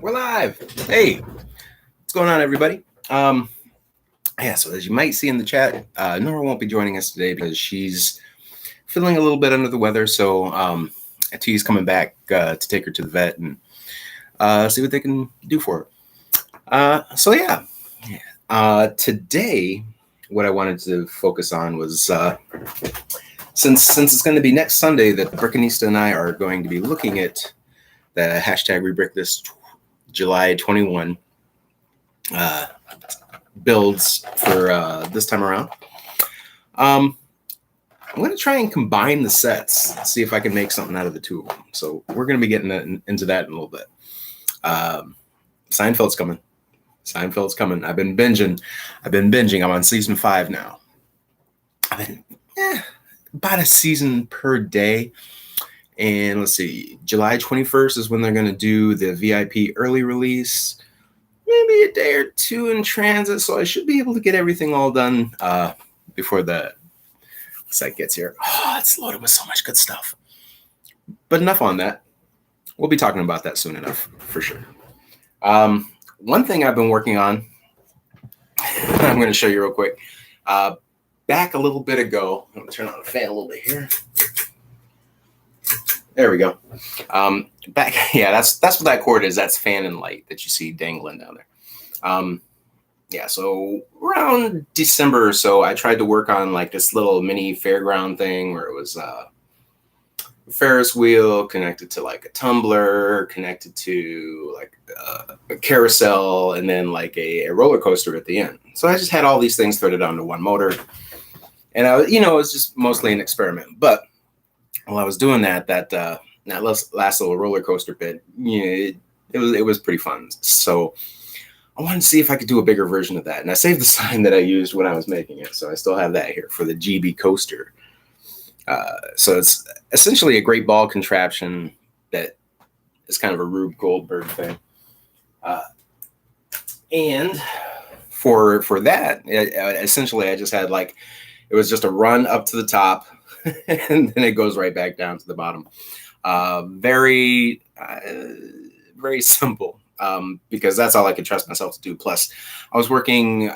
We're live. Hey, what's going on, everybody? So as you might see in the chat, Nora won't be joining us today because she's feeling a little bit under the weather. So T's coming back to take her to the vet and see what they can do for her. Today, what I wanted to focus on was since it's going to be next Sunday that Brickanista and I are going to be looking at the hashtag rebrick this July 21 builds for this time around. I'm going to try and combine the sets, see if I can make something out of the two of them. So we're going to be getting into that in a little bit. Seinfeld's coming. I've been binging. I'm on season 5 now. I've been about a season per day. And let's see, July 21st is when they're going to do the VIP early release. Maybe a day or two in transit. So I should be able to get everything all done before the site gets here. Oh, it's loaded with so much good stuff. But enough on that. We'll be talking about that soon enough, for sure. One thing I've been working on, I'm going to show you real quick. Back a little bit ago, I'm going to turn on the fan a little bit here. There we go. That's what that cord is. That's fan and light that you see dangling down there. So around December or so, I tried to work on like this little mini fairground thing where it was a Ferris wheel connected to like a tumbler, connected to like a carousel, and then like a roller coaster at the end. So I just had all these things threaded onto one motor, and it was just mostly an experiment. But while I was doing that last little roller coaster bit, it was pretty fun. So I wanted to see if I could do a bigger version of that. And I saved the sign that I used when I was making it. So I still have that here for the GB coaster. So it's essentially a great ball contraption that is kind of a Rube Goldberg thing. And for that, essentially I just had it was just a run up to the top and then it goes right back down to the bottom. Very simple, because that's all I could trust myself to do. Plus, I was working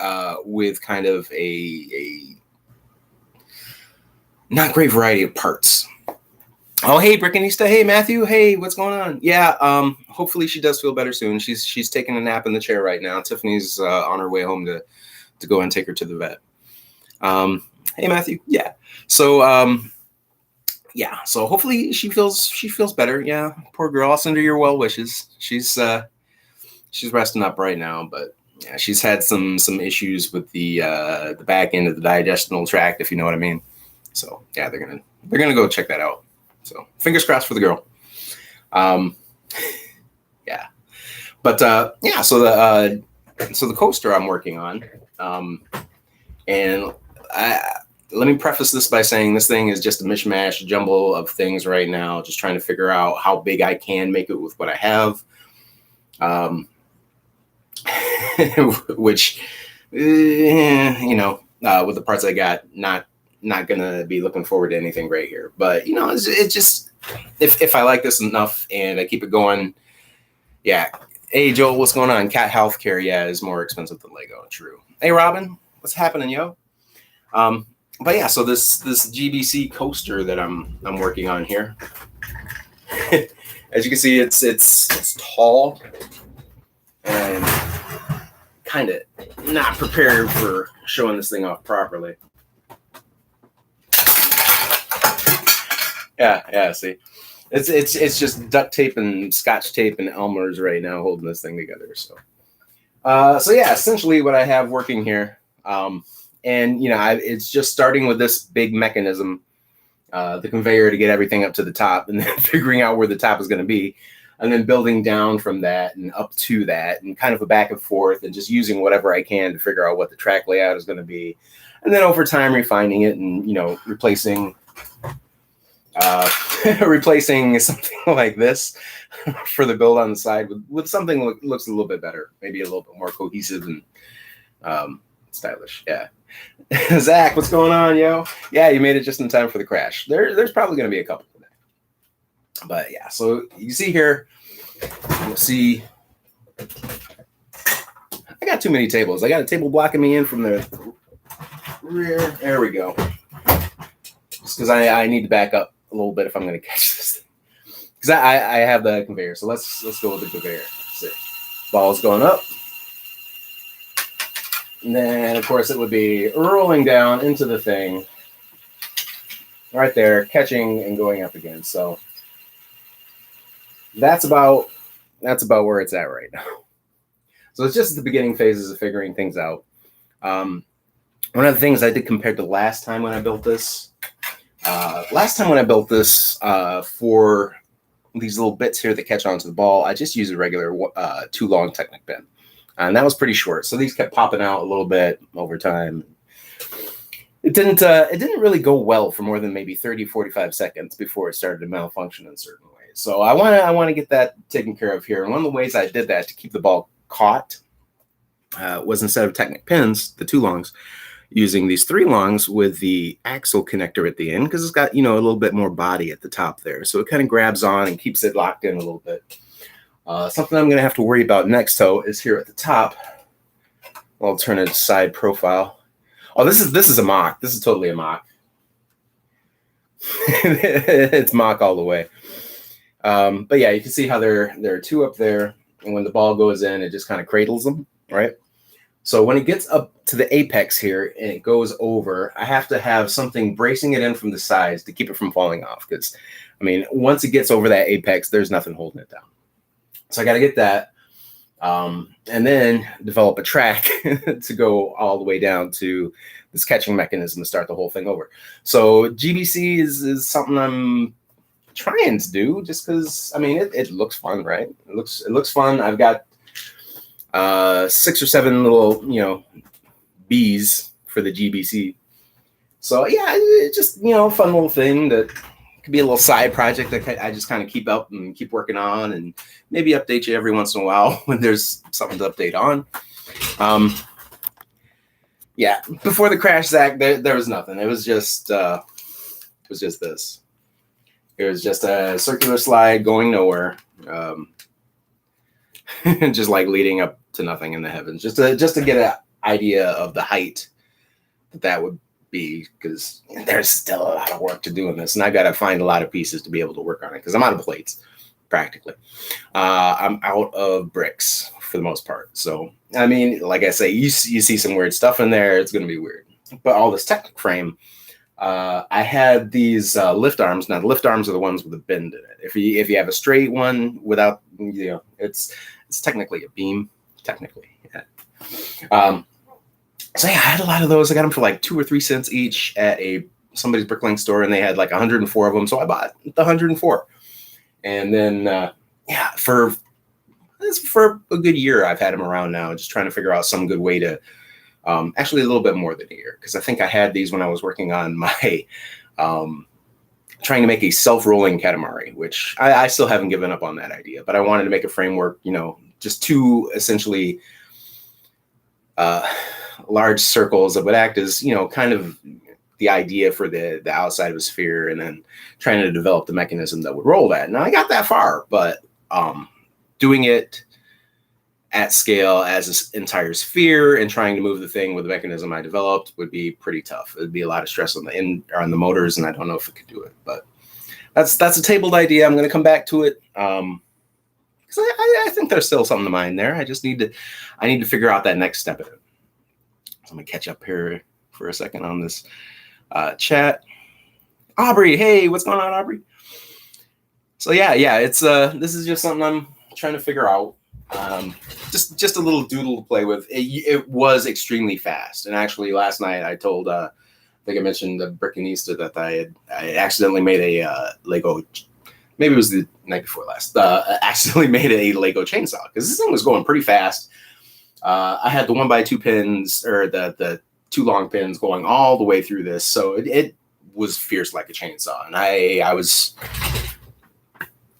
with kind of a not great variety of parts. Oh, hey, Brickanista. Hey, Matthew. Hey, what's going on? Yeah, hopefully she does feel better soon. She's taking a nap in the chair right now. Tiffany's on her way home to go and take her to the vet. Hey, Matthew. Yeah. So, so hopefully she feels better. Yeah, poor girl. I'll send her your well wishes. She's resting up right now, but yeah, she's had some issues with the back end of the digestional tract, if you know what I mean. So yeah, they're gonna go check that out. So fingers crossed for the girl. So the coaster I'm working on, and let me preface this by saying this thing is just a mishmash jumble of things right now, just trying to figure out how big I can make it with what I have. Which, with the parts I got, not gonna be looking forward to anything great here. But it's just, if I like this enough and I keep it going, yeah. Hey Joel, what's going on? Cat healthcare, is more expensive than Lego. True. Hey Robin, what's happening, yo? But yeah, so this GBC coaster that I'm working on here, as you can see, it's tall and kind of not prepared for showing this thing off properly. Yeah. See, it's just duct tape and Scotch tape and Elmer's right now holding this thing together. So essentially what I have working here. It's just starting with this big mechanism, the conveyor to get everything up to the top, and then figuring out where the top is going to be, and then building down from that and up to that, and kind of a back and forth, and just using whatever I can to figure out what the track layout is going to be, and then over time refining it and replacing something like this for the build on the side with something that looks a little bit better, maybe a little bit more cohesive and stylish. Yeah. Zach, what's going on, yo? Yeah, you made it just in time for the crash. There's probably going to be a couple today. But yeah, so you see here, you'll see I got too many tables. I got a table blocking me in from the rear. There we go. Just because I need to back up a little bit if I'm going to catch this thing. Because I have the conveyor. So let's go with the conveyor. Let's see. Ball's going up. And then, of course, it would be rolling down into the thing. Right there, catching and going up again. So that's about where it's at right now. So it's just the beginning phases of figuring things out. One of the things I did compared to last time when I built this, for these little bits here that catch onto the ball, I just used a regular too long Technic pin. And that was pretty short. So these kept popping out a little bit over time. It didn't really go well for more than maybe 30, 45 seconds before it started to malfunction in certain ways. So I want to get that taken care of here. And one of the ways I did that to keep the ball caught was instead of Technic pins, the too longs, using these 3 longs with the axle connector at the end, because it's got, a little bit more body at the top there. So it kind of grabs on and keeps it locked in a little bit. Something I'm going to have to worry about next, though, is here at the top. I'll turn it side profile. Oh, this is a mock. This is totally a mock. It's mock all the way. But yeah, you can see how there are 2 up there. And when the ball goes in, it just kind of cradles them, right? So when it gets up to the apex here and it goes over, I have to have something bracing it in from the sides to keep it from falling off. Because, once it gets over that apex, there's nothing holding it down. So I got to get that. And then develop a track to go all the way down to this catching mechanism to start the whole thing over. So GBC is something I'm trying to do just because, it looks fun, right? It looks fun. I've got 6 or 7 little, bees for the GBC. So yeah, it's just, fun little thing that could be a little side project that I just kind of keep up and keep working on, and maybe update you every once in a while when there's something to update on. Yeah, before the crash, Zach, there was nothing. It was just this. It was just a circular slide going nowhere, just like leading up to nothing in the heavens. Just to get an idea of the height that would be, because there's still a lot of work to do in this, and I got to find a lot of pieces to be able to work on it because I'm out of plates practically. I'm out of bricks for the most part. So like I say, you see some weird stuff in there. It's going to be weird. But all this Technic frame, I had these lift arms. Now the lift arms are the ones with a bend in it. If you have a straight one without, it's technically a beam. Technically, yeah. So yeah, I had a lot of those. I got them for like 2 or 3 cents each at somebody's bricklaying store, and they had like 104 of them. So I bought the 104, and then for a good year, I've had them around now, just trying to figure out some good way to, actually a little bit more than a year, because I think I had these when I was working on my, trying to make a self-rolling Katamari, which I still haven't given up on that idea, but I wanted to make a framework, just 2 essentially large circles that would act as, kind of the idea for the outside of a sphere, and then trying to develop the mechanism that would roll that. Now I got that far, but doing it at scale as an entire sphere and trying to move the thing with the mechanism I developed would be pretty tough. It'd be a lot of stress on the motors, and I don't know if it could do it. But that's a tabled idea. I'm going to come back to it because I think there's still something to mine there. I need to figure out that next step of it. So I'm going to catch up here for a second on this chat. Aubrey, hey, what's going on, Aubrey? So yeah, it's this is just something I'm trying to figure out. Just a little doodle to play with. It was extremely fast, and actually last night I told I think I mentioned the Brickinista that I accidentally made a Lego. Maybe it was the night before last. Accidentally made a Lego chainsaw because this thing was going pretty fast. I had the 1x2 pins, or the 2 long pins, going all the way through this, so it was fierce like a chainsaw, and I was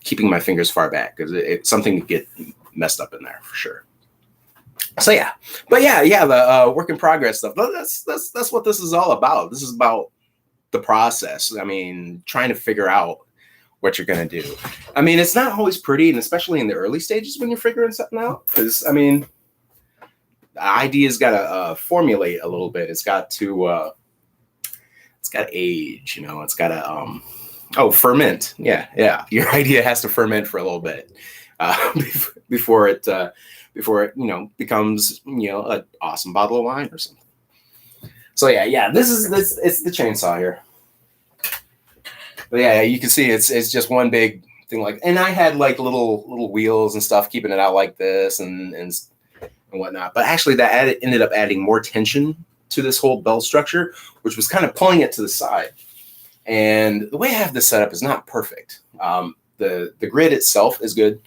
keeping my fingers far back because it's something to get messed up in there for sure. So yeah, but yeah, the work in progress stuff. That's what this is all about. This is about the process. Trying to figure out what you're going to do. I mean, it's not always pretty, and especially in the early stages when you're figuring something out, because, I mean, the idea's got to formulate a little bit. It's got to age, you know, it's got to, ferment. Yeah. Your idea has to ferment for a little bit before it, you know, becomes, you know, an awesome bottle of wine or something. So yeah, it's the chainsaw here. But yeah, you can see it's just one big thing. Like, and I had like little wheels and stuff keeping it out like this and whatnot. But actually, that ended up adding more tension to this whole belt structure, which was kind of pulling it to the side. And the way I have this set up is not perfect. The grid itself is good,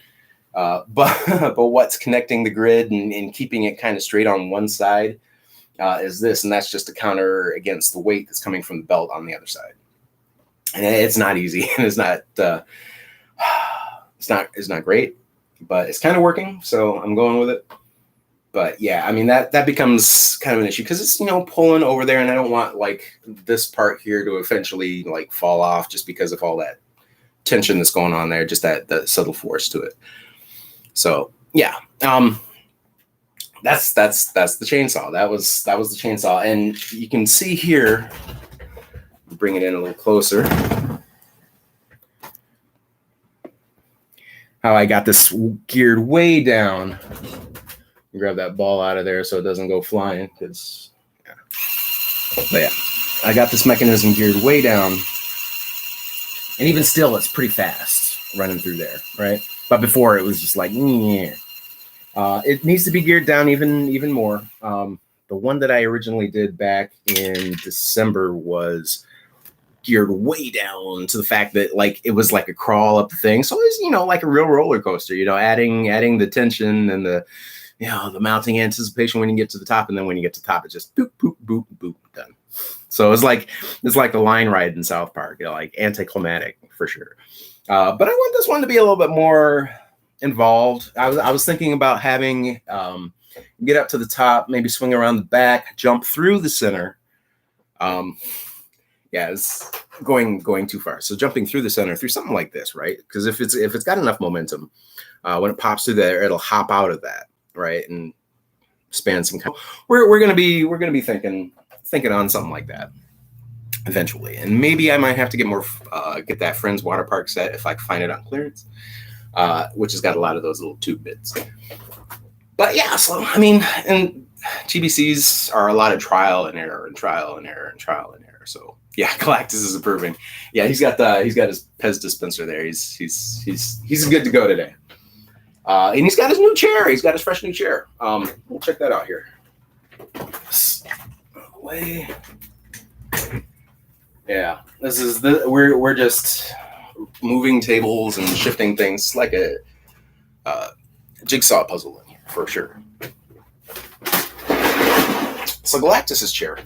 but what's connecting the grid and keeping it kind of straight on one side is this, and that's just to counter against the weight that's coming from the belt on the other side. And it's not easy, and it's not great, but it's kind of working, so I'm going with it. But yeah, I mean that becomes kind of an issue because it's, you know, pulling over there, and I don't want like this part here to eventually like fall off just because of all that tension that's going on there, just that subtle force to it. So yeah, that's the chainsaw. That was the chainsaw, and you can see here. Bring it in a little closer. How I got this geared way down. Grab that ball out of there so it doesn't go flying. Because, yeah. But yeah, I got this mechanism geared way down, and even still, it's pretty fast running through there, right? But before, it was just like, yeah. It needs to be geared down even more. The one that I originally did back in December was geared way down to the fact that like it was like a crawl up the thing. So it's, you know, like a real roller coaster, you know, adding the tension and the, you know, the mounting anticipation when you get to the top, and then when you get to the top, it's just boop, boop, boop, boop, done. So it's like the line ride in South Park, you know, like anticlimactic for sure. But I want this one to be a little bit more involved. I was thinking about having get up to the top, maybe swing around the back, jump through the center. Yeah, it's going too far. So jumping through the center through something like this, right? Because if it's got enough momentum, when it pops through there, it'll hop out of that, right, and span some. We're gonna be thinking on something like that eventually, and maybe I might have to get that Friends water park set if I can find it on clearance, which has got a lot of those little tube bits. But yeah, so I mean, and GBCs are a lot of trial and error. So yeah, Galactus is approving. Yeah, he's got his Pez dispenser there. He's good to go today. And he's got his new chair. He's got his fresh new chair. We'll check that out here. Way. Yeah, we're just moving tables and shifting things like a jigsaw puzzle in here for sure. So Galactus's chair.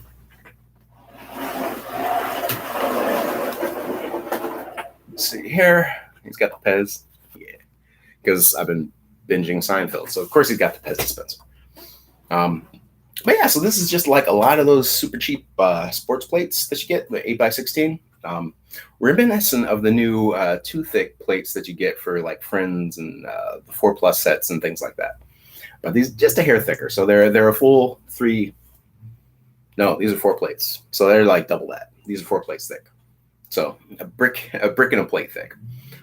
Let's see here. He's got the Pez. Yeah. Because I've been binging Seinfeld. So of course he's got the Pez dispenser. But yeah, so this is just like a lot of those super cheap sports plates that you get, the 8x16. Reminiscent of the new 2-thick plates that you get for like Friends and the 4+ sets and things like that. But these just a hair thicker. So they're a full 3. No, these are 4 plates. So they're like double that. These are 4 plates thick. So a brick and a plate thick.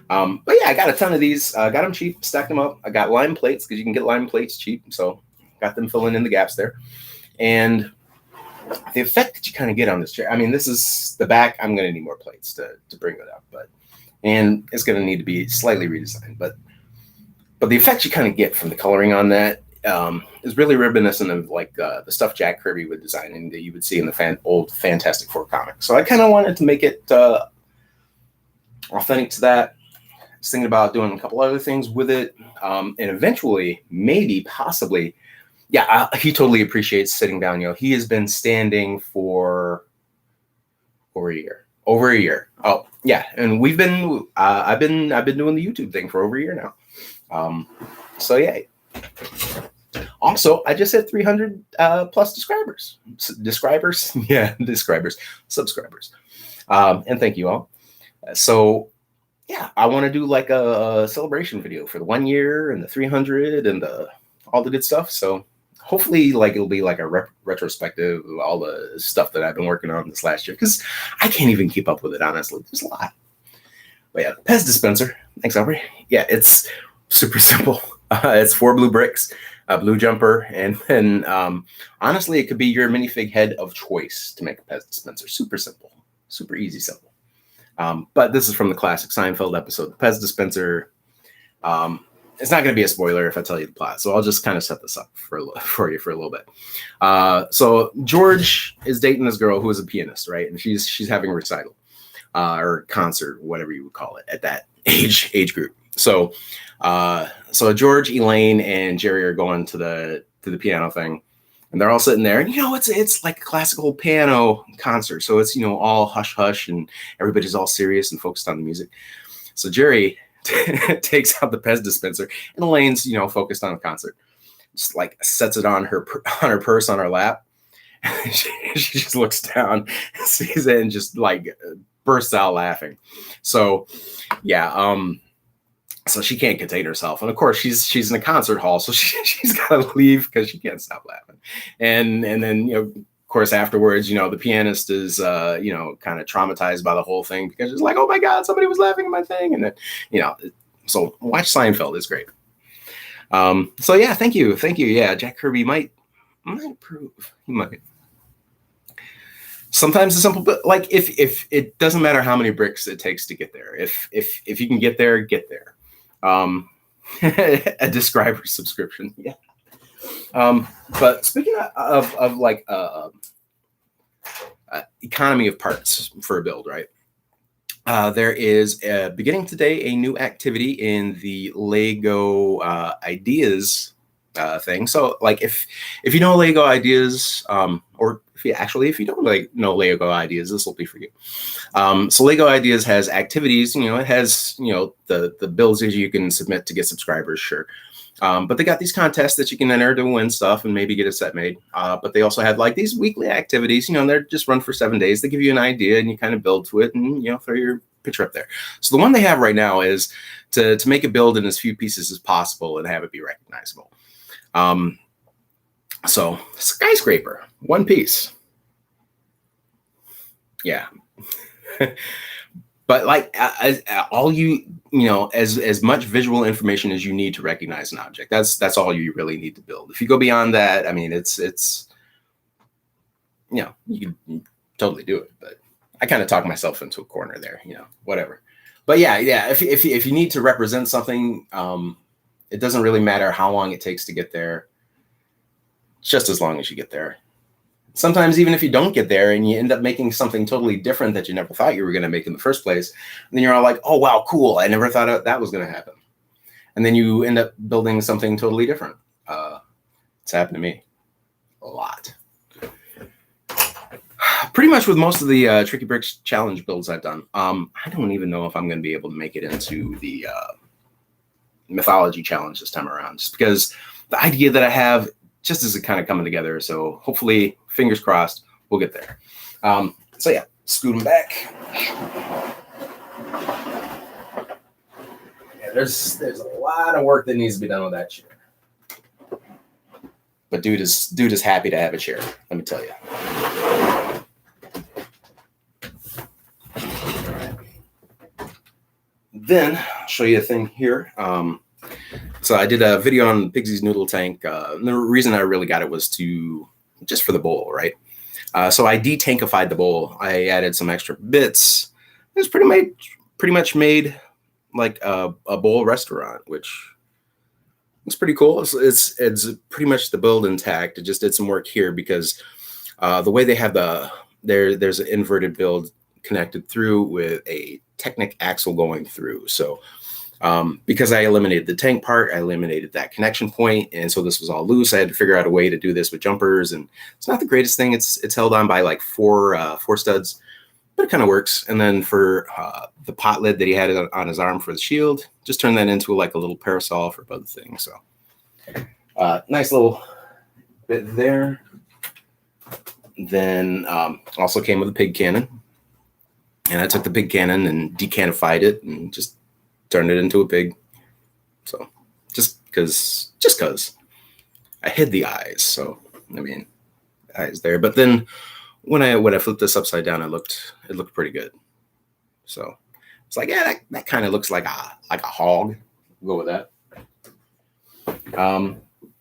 But yeah, I got a ton of these. Got them cheap, stacked them up. I got lime plates because you can get lime plates cheap. So got them filling in the gaps there. And the effect that you kind of get on this chair, I mean, this is the back. I'm going to need more plates to bring it up, and it's going to need to be slightly redesigned. But the effect you kind of get from the coloring on that is really reminiscent of like the stuff Jack Kirby would design and that you would see in the old Fantastic Four comics. So I kind of wanted to make it authentic to that. I was thinking about doing a couple other things with it, and eventually, maybe, possibly. Yeah, he totally appreciates sitting down. You know, he has been standing for over a year. Oh, yeah, and we've been. I've been doing the YouTube thing for over a year now. So yeah. Also, I just hit 300 plus subscribers. And thank you all. So yeah, I want to do like a celebration video for the 1 year and the 300 and the all the good stuff. So hopefully, like it'll be like a retrospective of all the stuff that I've been working on this last year, because I can't even keep up with it, honestly. There's a lot. But yeah, Pez dispenser. Thanks, Aubrey. Yeah, it's super simple. It's 4 blue bricks, a blue jumper, and then honestly, it could be your minifig head of choice to make a Pez dispenser. Super simple, super easy, simple. But this is from the classic Seinfeld episode, the Pez dispenser. It's not going to be a spoiler if I tell you the plot, so I'll just kind of set this up for you for a little bit. So George is dating this girl who is a pianist, right? And she's having a recital or concert, whatever you would call it, at that age group. So George, Elaine, and Jerry are going to the piano thing. And they're all sitting there, and it's like a classical piano concert, so it's all hush hush, and everybody's all serious and focused on the music. So Jerry takes out the Pez dispenser, and Elaine's focused on the concert, just like sets it on her purse on her lap. She just looks down, sees it, and just like bursts out laughing. So yeah, so she can't contain herself, and of course she's in a concert hall, so she's got to leave because she can't stop laughing. And then of course afterwards, the pianist is kind of traumatized by the whole thing, because it's like, oh my God, somebody was laughing at my thing, and then so watch Seinfeld, is great. So yeah, thank you. Yeah, Jack Kirby might approve. He might. Sometimes it's simple, but like if it doesn't matter how many bricks it takes to get there, if you can get there, get there. A describer subscription, yeah. But speaking of like economy of parts for a build, right? There is beginning today a new activity in the Lego ideas thing. So like if you know Lego ideas, or if you don't know Lego ideas, this will be for you. So Lego ideas has activities. It has the builds that you can submit to get subscribers, sure. But they got these contests that you can enter to win stuff and maybe get a set made. But they also have like these weekly activities. They're just run for 7 days. They give you an idea and you kind of build to it, and throw your picture up there. So the one they have right now is to make a build in as few pieces as possible and have it be recognizable. So skyscraper, 1 piece. Yeah. But like as much visual information as you need to recognize an object, that's all you really need to build. If you go beyond that, I mean, it's you can totally do it, but I kind of talk myself into a corner there, whatever. But yeah. If you need to represent something, it doesn't really matter how long it takes to get there, just as long as you get there. Sometimes even if you don't get there and you end up making something totally different that you never thought you were going to make in the first place, and then you're all like, oh, wow, cool. I never thought that was going to happen. And then you end up building something totally different. It's happened to me a lot. Pretty much with most of the Tricky Bricks challenge builds I've done. I don't even know if I'm going to be able to make it into the mythology challenge this time around, just because the idea that I have just isn't kind of coming together. So hopefully, fingers crossed, we'll get there. So yeah, scoot them back. Yeah, there's a lot of work that needs to be done with that chair. But dude is happy to have a chair, let me tell you. All right. Then I'll show you a thing here. So I did a video on Pigsy's noodle tank. The reason I really got it was just for the bowl, right? So I detankified the bowl. I added some extra bits. It's pretty much made like a bowl restaurant, which is pretty cool. It's pretty much the build intact. It just did some work here because the way they have there's an inverted build connected through with a Technic axle going through. So because I eliminated the tank part, I eliminated that connection point, and so this was all loose. I had to figure out a way to do this with jumpers, and it's not the greatest thing. It's held on by like four studs, but it kind of works. And then for the pot lid that he had on his arm for the shield, just turn that into like a little parasol for both things. So nice little bit there. Then also came with a pig cannon. And I took the pig cannon and decanified it and just turned it into a pig. So just because I hid the eyes. So I mean, eyes there. But then when I flipped this upside down, it looked pretty good. So it's like, yeah, that kind of looks like a hog. We'll go with that.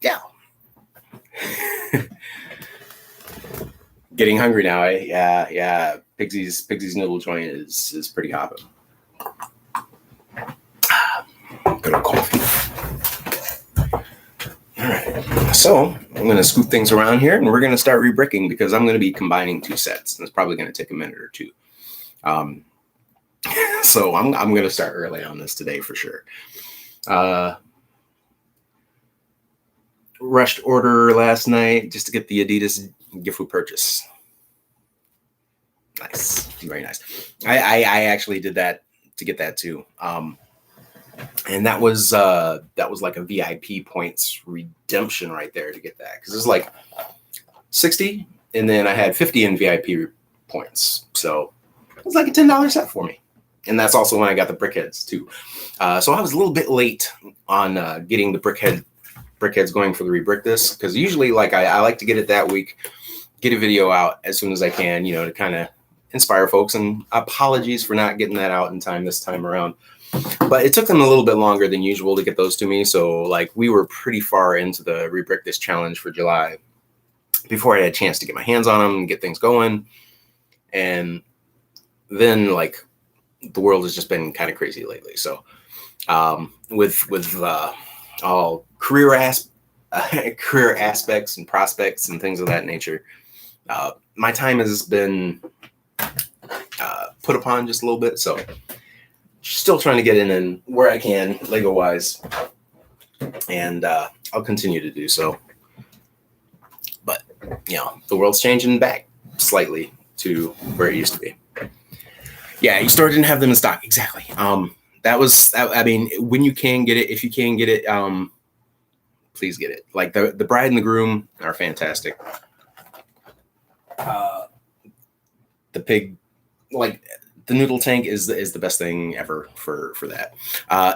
Yeah. Getting hungry now. Yeah. Pigsy's noodle joint is pretty hopping. Good old coffee. All right. So I'm going to scoop things around here, and we're going to start rebricking because I'm going to be combining 2 sets, and it's probably going to take a minute or two. So I'm going to start early on this today for sure. Rushed order last night just to get the Adidas gift with purchase. Nice, very nice. I actually did that to get that too, and that was like a VIP points redemption right there to get that, because it was like 60, and then I had 50 in VIP points, so it was like a $10 set for me. And that's also when I got the brickheads too. So I was a little bit late on getting the brickheads going for the rebrick this, because usually like I like to get it that week, get a video out as soon as I can, to kind of inspire folks. And apologies for not getting that out in time this time around, but it took them a little bit longer than usual to get those to me. So like we were pretty far into the rebrick this challenge for July before I had a chance to get my hands on them and get things going. And then like the world has just been kind of crazy lately. So with all career aspects and prospects and things of that nature, my time has been put upon just a little bit. So still trying to get in and where I can Lego wise, and I'll continue to do so. But the world's changing back slightly to where it used to be. Yeah, your store didn't have them in stock. Exactly. That was, I mean, when you can get it, if you can get it, please get it. Like the bride and the groom are fantastic. The pig, like the noodle tank is the best thing ever for that.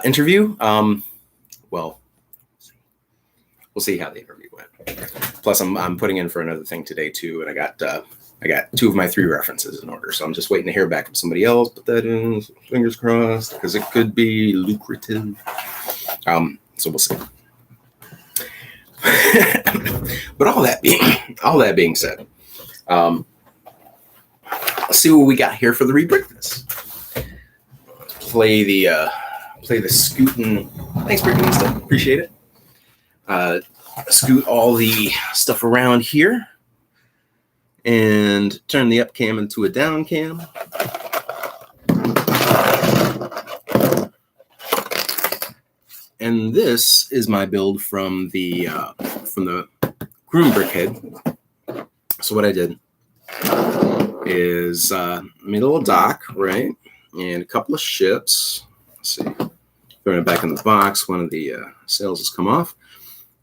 Interview, well, we'll see how the interview went. Plus I'm putting in for another thing today too, and I got 2 of my 3 references in order, so I'm just waiting to hear back from somebody else. Put that in, fingers crossed, because it could be lucrative. So we'll see. But all that being said, let's see what we got here for the rebrick this. Play the scooting. Thanks, Brickinista. Appreciate it. Scoot all the stuff around here and turn the up cam into a down cam. And this is my build from the Groom brickhead. So what I did is made a little dock, right, and a couple of ships. Let's see, throwing it back in the box. One of the sails has come off,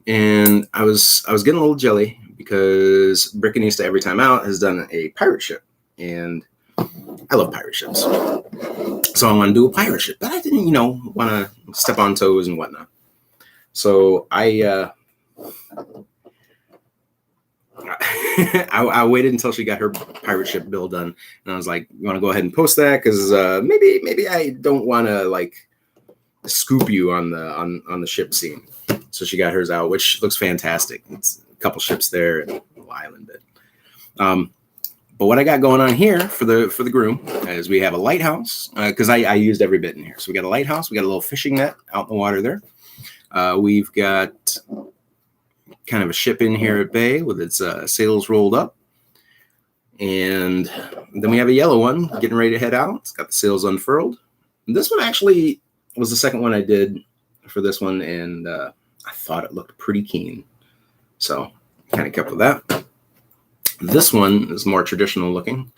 and I was getting a little jelly because Brickinista every time out has done a pirate ship, and I love pirate ships. So I want to do a pirate ship, but I didn't, want to step on toes and whatnot. So I waited until she got her pirate ship build done, and I was like, "You want to go ahead and post that? Because maybe I don't want to like scoop you on the ship scene." So she got hers out, which looks fantastic. It's a couple ships there and a little island bit. But what I got going on here for the Groom is we have a lighthouse, because I used every bit in here. So we got a lighthouse, we got a little fishing net out in the water there. We've got kind of a ship in here at bay with its sails rolled up. And then we have a yellow one getting ready to head out. It's got the sails unfurled. And this one actually was the second one I did for this one, and I thought it looked pretty keen. So kind of kept with that. This one is more traditional looking.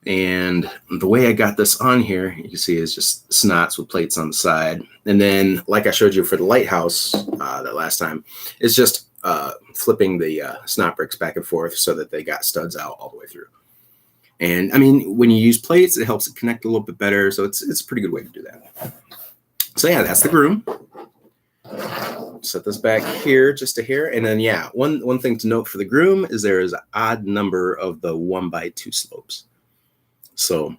And the way I got this on here, you can see, is just snots with plates on the side. And then, like I showed you for the lighthouse that last time, it's just flipping the snot bricks back and forth so that they got studs out all the way through. And I mean, when you use plates, it helps it connect a little bit better. So it's a pretty good way to do that. So yeah, that's the Groom. Set this back here, just to here. And then yeah, one thing to note for the Groom is there is an odd number of the 1x2 slopes. So,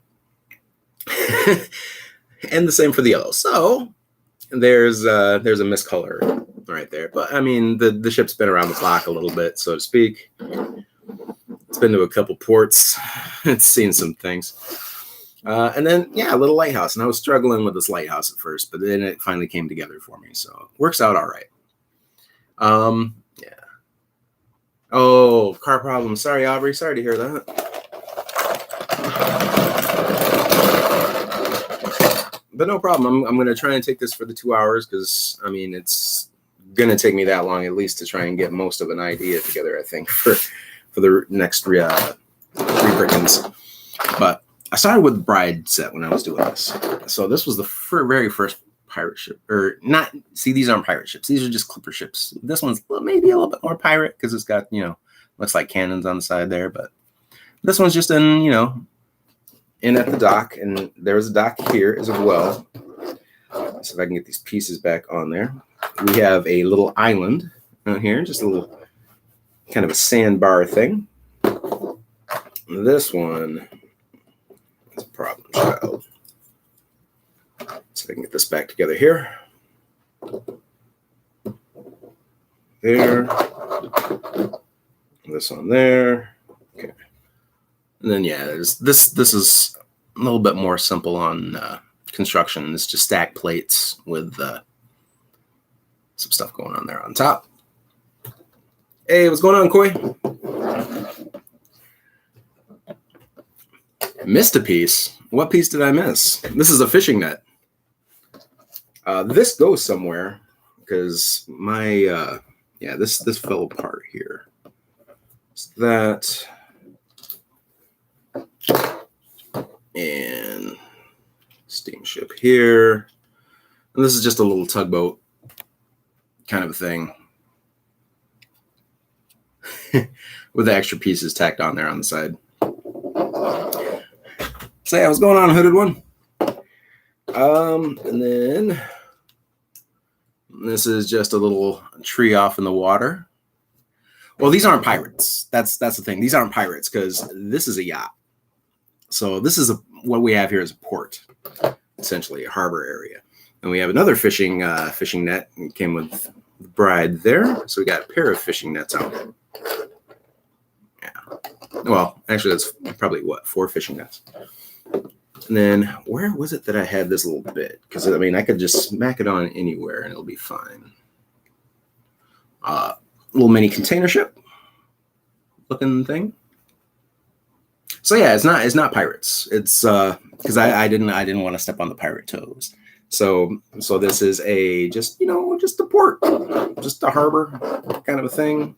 and the same for the yellow. So there's a miscolor right there. But I mean, the ship's been around the block a little bit, so to speak. It's been to a couple ports. It's seen some things. And then, yeah, a little lighthouse. And I was struggling with this lighthouse at first, but then it finally came together for me. So it works out all right. Yeah. Oh, car problem. Sorry, Aubrey. Sorry to hear that. But no problem. I'm going to try and take this for the 2 hours because, I mean, it's going to take me that long at least to try and get most of an idea together, I think, for the next rebrickings. But I started with the Bride set when I was doing this. So this was the very first pirate ship. Or not, see, these aren't pirate ships. These are just clipper ships. This one's maybe a little bit more pirate because it's got, looks like cannons on the side there. But this one's just in at the dock. And there's a dock here as well. So if I can get these pieces back on there. We have a little island out here, just a little kind of a sandbar thing. This one is a problem child. So I can get this back together here. There. This on there. Okay. And then yeah, this is a little bit more simple on construction. It's just stack plates with some stuff going on there on top. Hey, what's going on, Koi? Missed a piece. What piece did I miss? This is a fishing net. This goes somewhere because my this fell apart here. So that and steamship here. And this is just a little tugboat kind of a thing. With the extra pieces tacked on there on the side. So yeah, what's going on, Hooded One? And then this is just a little tree off in the water. Well, these aren't pirates. That's the thing. These aren't pirates because this is a yacht. So this is what we have here is a port, essentially a harbor area. And we have another fishing net. It came with the Bride there. So we got a pair of fishing nets out there. Well, actually, that's probably 4 fishing nets. And then where was it that I had this little bit? Because I mean, I could just smack it on anywhere and it'll be fine. Little mini container ship looking thing. So yeah, it's not pirates. It's because I didn't want to step on the pirate toes. So this is just a port, just a harbor kind of a thing.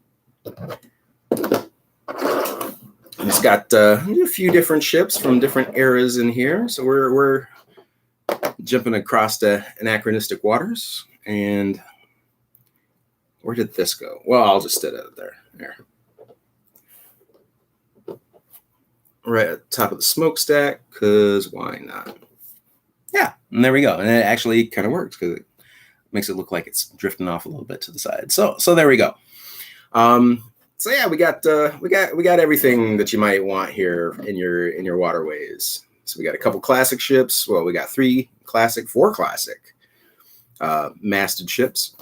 It's got a few different ships from different eras in here. So we're jumping across the anachronistic waters. And where did this go? Well, I'll just set it there. There. Right at the top of the smokestack, because why not? Yeah, and there we go. And it actually kind of works because it makes it look like it's drifting off a little bit to the side. So there we go. So yeah, we got everything that you might want here in your waterways. So we got a couple classic ships. Well, we got 4 classic masted ships.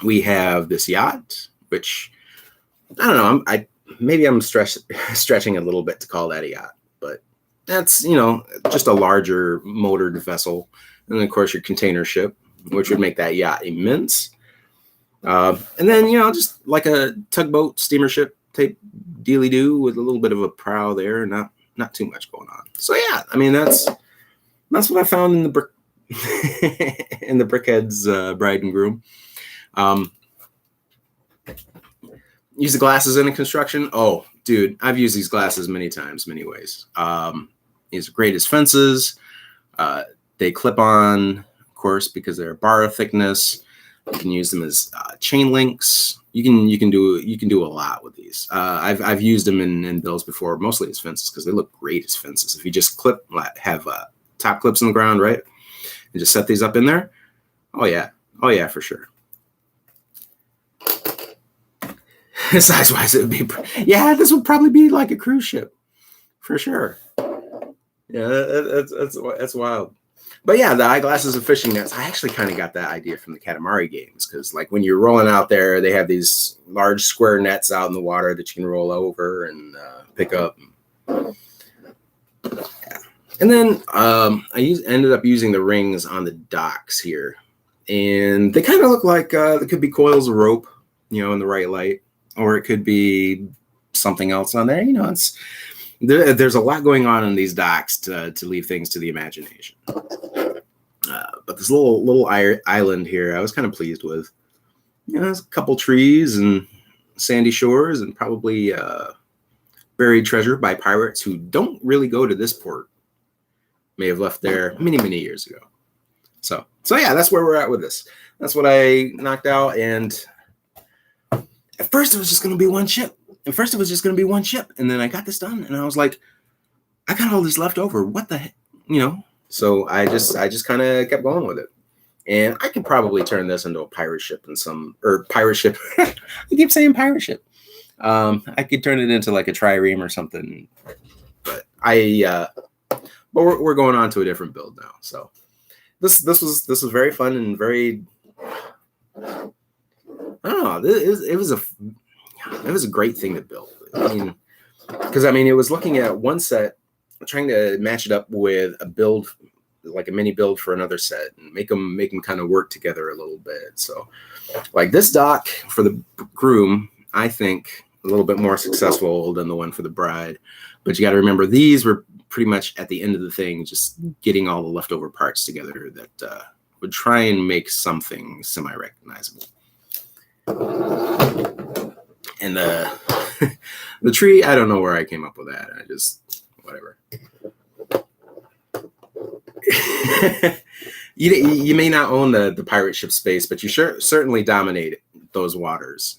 We have this yacht, which I don't know. Maybe I'm stretching a little bit to call that a yacht, but that's just a larger motored vessel. And then of course your container ship, which would make that yacht immense. And then, just like a tugboat, steamer ship type dealy-doo with a little bit of a prow there, not too much going on. So yeah, I mean that's what I found in the in the Brickhead's Bride and Groom. Use the glasses in a construction. Oh, dude, I've used these glasses many times, many ways. These are great as fences. They clip on, of course, because they're bar thickness. You can use them as chain links. You can do a lot with these. I've used them in builds before, mostly as fences because they look great as fences. If you just have top clips in the ground, right, and just set these up in there. Oh yeah, for sure. Size wise, it would be this would probably be like a cruise ship for sure. Yeah, that's wild. But yeah, the eyeglasses and fishing nets, I actually kind of got that idea from the Katamari games because, like, when you're rolling out there, they have these large square nets out in the water that you can roll over and pick up. Yeah. And then ended up using the rings on the docks here, and they kind of look like they could be coils of rope, in the right light, or it could be something else on there. There's a lot going on in these docks to leave things to the imagination. But this little island here, I was kind of pleased with. There's a couple trees and sandy shores and probably buried treasure by pirates who don't really go to this port. May have left there many, many years ago. So yeah, that's where we're at with this. That's what I knocked out. And at first it was just going to be one ship. And then I got this done and I was like, I got all this left over. What the heck? So I just kind of kept going with it. And I could probably turn this into a pirate ship pirate ship. I keep saying pirate ship. I could turn it into like a trireme or something. But we're going on to a different build now. So this was very fun and very, I don't know. It was a great thing to build. Because it was looking at one set, trying to match it up with a build, like a mini build for another set, and make them kind of work together a little bit. So, like this dock for the groom, I think a little bit more successful than the one for the bride. But you got to remember, these were pretty much at the end of the thing, just getting all the leftover parts together that would try and make something semi-recognizable. And the tree, I don't know where I came up with that. I just, whatever. You may not own the pirate ship space, but you certainly dominate those waters.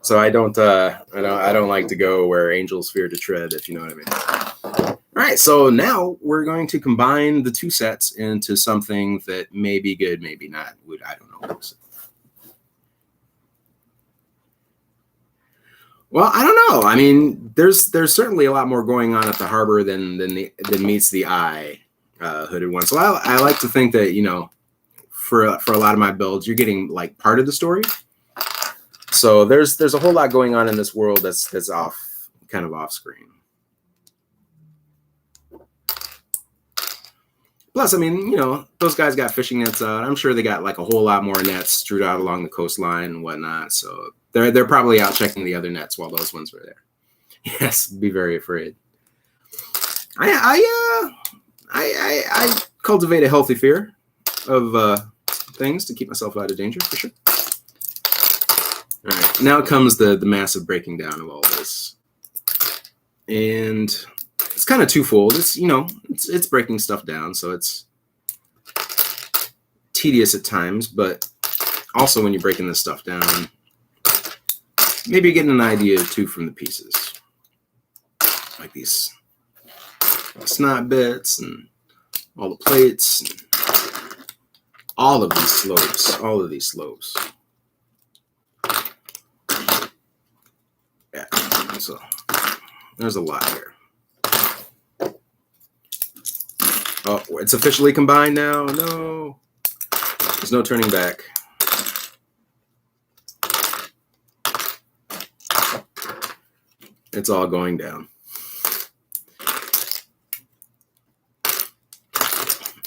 So I don't like to go where angels fear to tread, if you know what I mean. All right, so now we're going to combine the two sets into something that may be good, maybe not. I don't know. Well, I don't know. There's certainly a lot more going on at the harbor than meets the eye, hooded one. So I like to think that, for a lot of my builds, you're getting like part of the story. So there's a whole lot going on in this world that's kind of off screen. Plus, those guys got fishing nets out. I'm sure they got like a whole lot more nets strewed out along the coastline and whatnot. So they're probably out checking the other nets while those ones were there. Yes, be very afraid. I cultivate a healthy fear of things to keep myself out of danger, for sure. All right, now comes the massive breaking down of all this, and it's kind of twofold. It's it's breaking stuff down, so it's tedious at times, but also when you're breaking this stuff down, maybe you're getting an idea too from the pieces, like these snot bits and all the plates, and all of these slopes. Yeah, so there's a lot here. Oh, it's officially combined now. No, there's no turning back. It's all going down.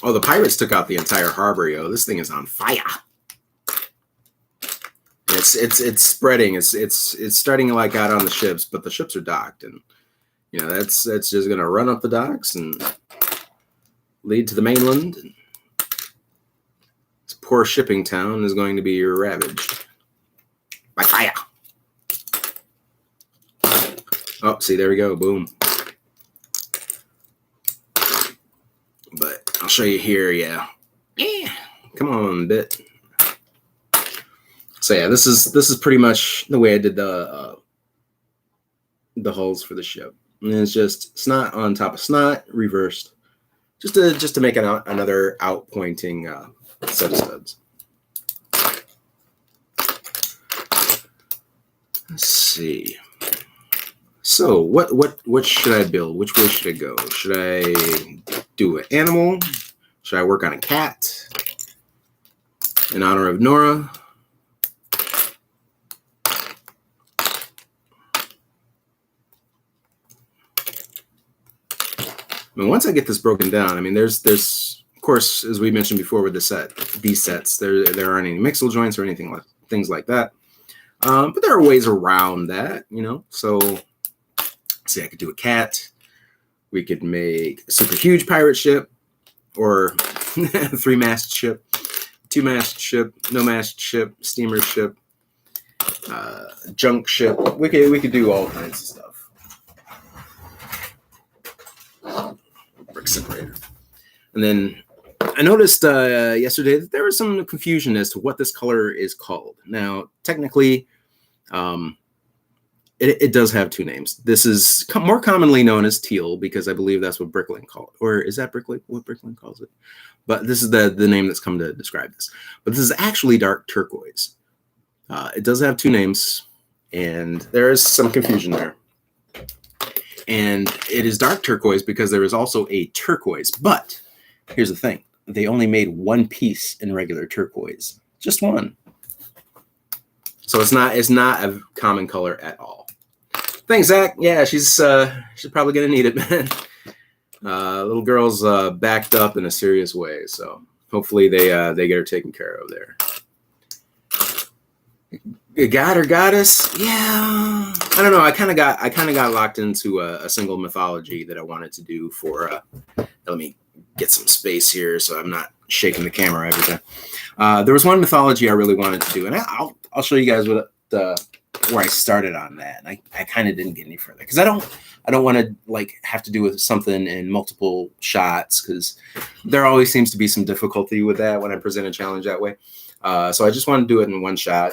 Oh, the pirates took out the entire harbor, yo. This thing is on fire. It's spreading. It's starting like out on the ships, but the ships are docked, and that's just gonna run up the docks and lead to the mainland. This poor shipping town is going to be ravaged by fire. Oh, see, there we go. Boom. But I'll show you here. Yeah. Come on, bit. So yeah, this is pretty much the way I did the hulls for the ship. And it's just snot on top of snot, reversed, just to make another out pointing set of studs. Let's see. So what should I build? Which way should I go? Should I do an animal? Should I work on a cat in honor of Nora? I mean, once I get this broken down, I mean, there's of course, as we mentioned before with these sets, there aren't any mixel joints or things like that. But there are ways around that, you know. So, see, I could do a cat. We could make a super huge pirate ship, or 3-mast ship, 2-mast ship, no-mast ship, steamer ship, junk ship. We could do all kinds of stuff. Brick separator. And then I noticed yesterday that there was some confusion as to what this color is called. Now, technically, it does have two names. This is more commonly known as teal because I believe that's what Bricklink called it. Or is that Bricklink what Bricklink calls it? But this is the name that's come to describe this. But this is actually dark turquoise. It does have two names, and there is some confusion there. And it is dark turquoise because there is also a turquoise. But here's the thing. They only made one piece in regular turquoise. Just one. So it's not a common color at all. Thanks, Zach. Yeah, she's probably going to need it, man. Little girl's backed up in a serious way. So hopefully they get her taken care of there. God or goddess? Yeah, I don't know. I kind of got locked into a single mythology that I wanted to do for. Let me get some space here so I'm not shaking the camera every time. There was one mythology I really wanted to do, and I'll show you guys where I started on that. And I kind of didn't get any further because I don't want to like have to do with something in multiple shots because there always seems to be some difficulty with that when I present a challenge that way. So I just want to do it in one shot.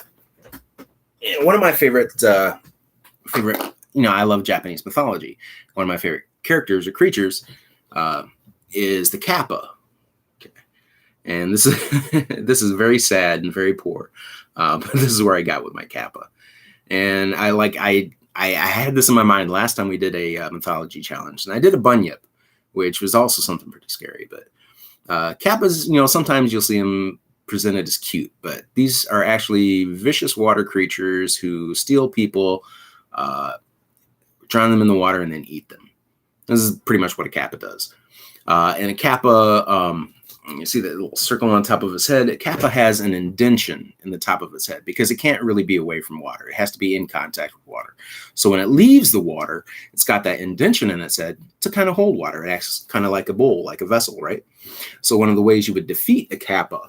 And one of my favorite, I love Japanese mythology. One of my favorite characters or creatures is the Kappa. Okay. And this is very sad and very poor. But this is where I got with my Kappa. And I had this in my mind last time we did a mythology challenge. And I did a bunyip, which was also something pretty scary. But Kappas, sometimes you'll see them presented as cute, but these are actually vicious water creatures who steal people, drown them in the water, and then eat them. This is pretty much what a Kappa does. And a Kappa, you see that little circle on top of his head. A Kappa has an indention in the top of its head because it can't really be away from water. It has to be in contact with water. So when it leaves the water, it's got that indention in its head to kind of hold water. It acts kind of like a bowl, like a vessel, right? So one of the ways you would defeat a Kappa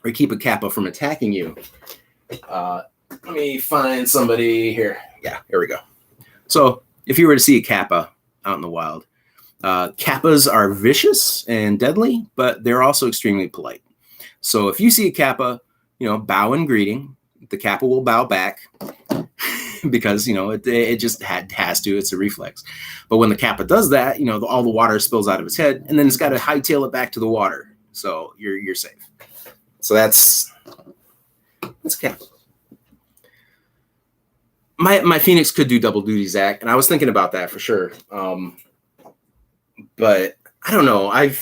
or keep a Kappa from attacking you. Let me find somebody here. Yeah, here we go. So if you were to see a Kappa out in the wild, Kappas are vicious and deadly, but they're also extremely polite. So if you see a Kappa, bow in greeting, the Kappa will bow back because, it just has to. It's a reflex. But when the Kappa does that, all the water spills out of its head, and then it's got to hightail it back to the water. So you're safe. So that's Kappa. My Phoenix could do double duty, Zach, and I was thinking about that for sure. But I don't know. I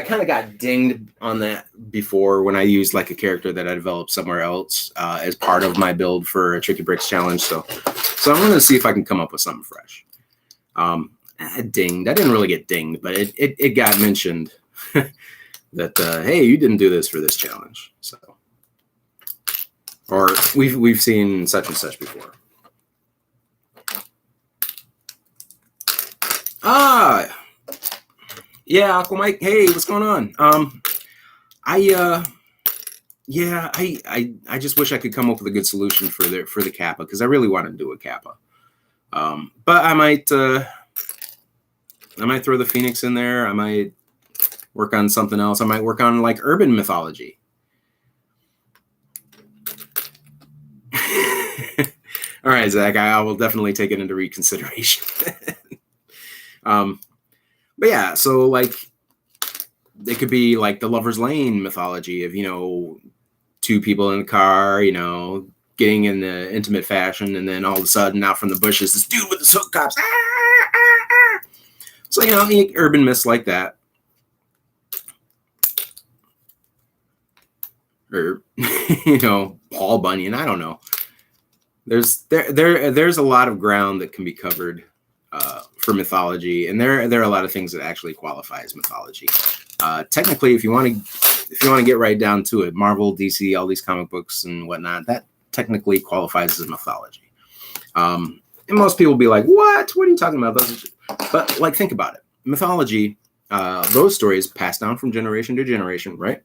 kind of got dinged on that before when I used like a character that I developed somewhere else as part of my build for a Tricky Bricks challenge. So I'm going to see if I can come up with something fresh. Dinged. I didn't really get dinged, but it got mentioned. That hey, you didn't do this for this challenge, so or we've seen such and such before. Yeah, Aqua Mike. Hey, what's going on? I just wish I could come up with a good solution for the Kappa because I really want to do a Kappa. But I might throw the Phoenix in there. I might work on something else. I might work on like urban mythology. All right, Zach, I will definitely take it into reconsideration. But yeah, so like it could be like the Lover's Lane mythology of, two people in the car, getting in the intimate fashion, and then all of a sudden out from the bushes, this dude with the hook cops. So, urban myths like that. Or, Paul Bunyan, I don't know. There's a lot of ground that can be covered for mythology, and there are a lot of things that actually qualify as mythology. Technically, if you want to get right down to it, Marvel, DC, all these comic books and whatnot, that technically qualifies as mythology. And most people will be like, "What? What are you talking about?" But like, think about it. Mythology, those stories passed down from generation to generation, right?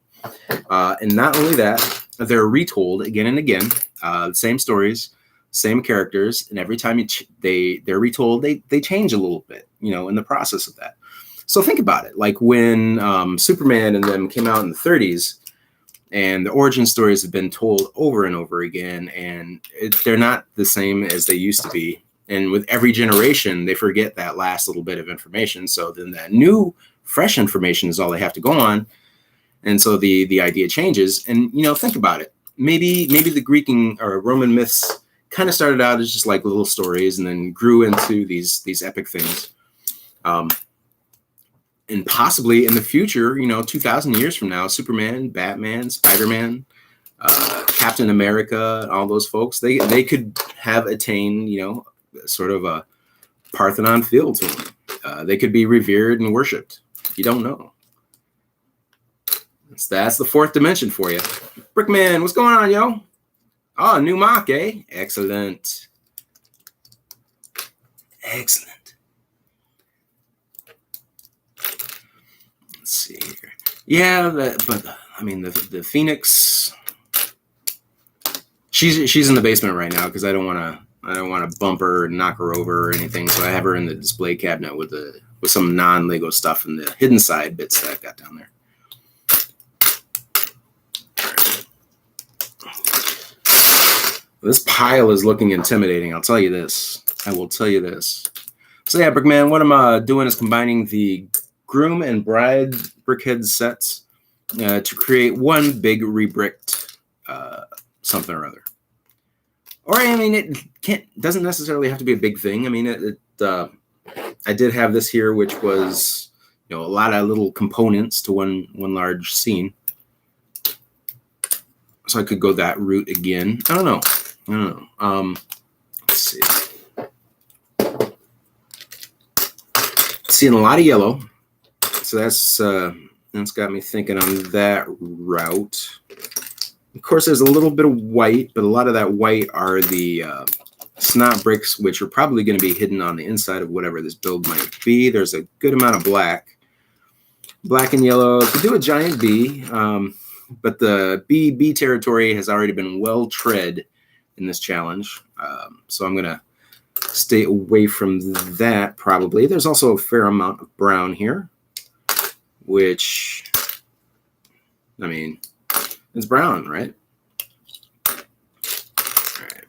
And not only that, they're retold again and again. Same stories, same characters, and every time they're retold, they change a little bit, in the process of that. So think about it. Like when Superman and them came out in the 30s, and the origin stories have been told over and over again, and they're not the same as they used to be. And with every generation, they forget that last little bit of information. So then that new, fresh information is all they have to go on. And so the idea changes. And, think about it. Maybe the Greek or Roman myths kind of started out as just like little stories and then grew into these epic things. And possibly in the future, 2,000 years from now, Superman, Batman, Spider-Man, Captain America, all those folks, they could have attained, sort of a Parthenon feel to them. They could be revered and worshipped. You don't know. That's the fourth dimension for you. Brickman, what's going on, yo? Oh, new mock, eh? Excellent. Excellent. Let's see here. Yeah, the Phoenix. She's in the basement right now because I don't want to bump her and knock her over or anything. So I have her in the display cabinet with some non-Lego stuff and the hidden side bits that I've got down there. This pile is looking intimidating. I'll tell you this. I will tell you this. So yeah, Brickman, what I'm doing is combining the Groom and Bride brickhead sets to create one big rebricked something or other. Or it doesn't necessarily have to be a big thing. I did have this here, which was a lot of little components to one large scene. So I could go that route again. I don't know. Let's see. Seeing a lot of yellow. So that's got me thinking on that route. Of course, there's a little bit of white, but a lot of that white are the snot bricks, which are probably going to be hidden on the inside of whatever this build might be. There's a good amount of black. Black and yellow to do a giant B. But the B territory has already been well tread in this challenge. So I'm going to stay away from that probably. There's also a fair amount of brown here, which, it's brown, right? All right.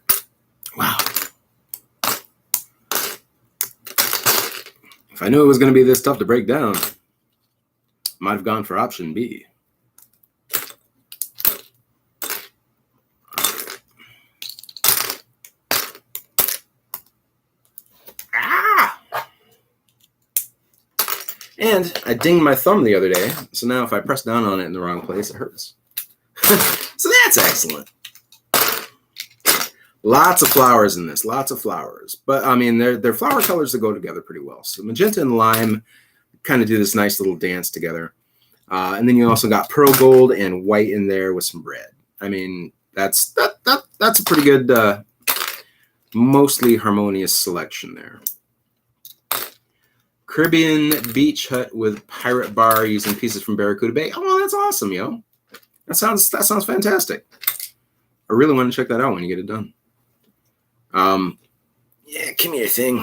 Wow. If I knew it was going to be this tough to break down, I might have gone for option B. And I dinged my thumb the other day, so now if I press down on it in the wrong place, it hurts. So that's excellent. Lots of flowers in this, lots of flowers. But, they're flower colors that go together pretty well. So magenta and lime kind of do this nice little dance together. And then you also got pearl gold and white in there with some red. That's a pretty good, mostly harmonious selection there. Caribbean beach hut with pirate bar using pieces from Barracuda Bay. Oh, that's awesome, yo. That sounds fantastic. I really want to check that out when you get it done. Yeah, give me your thing.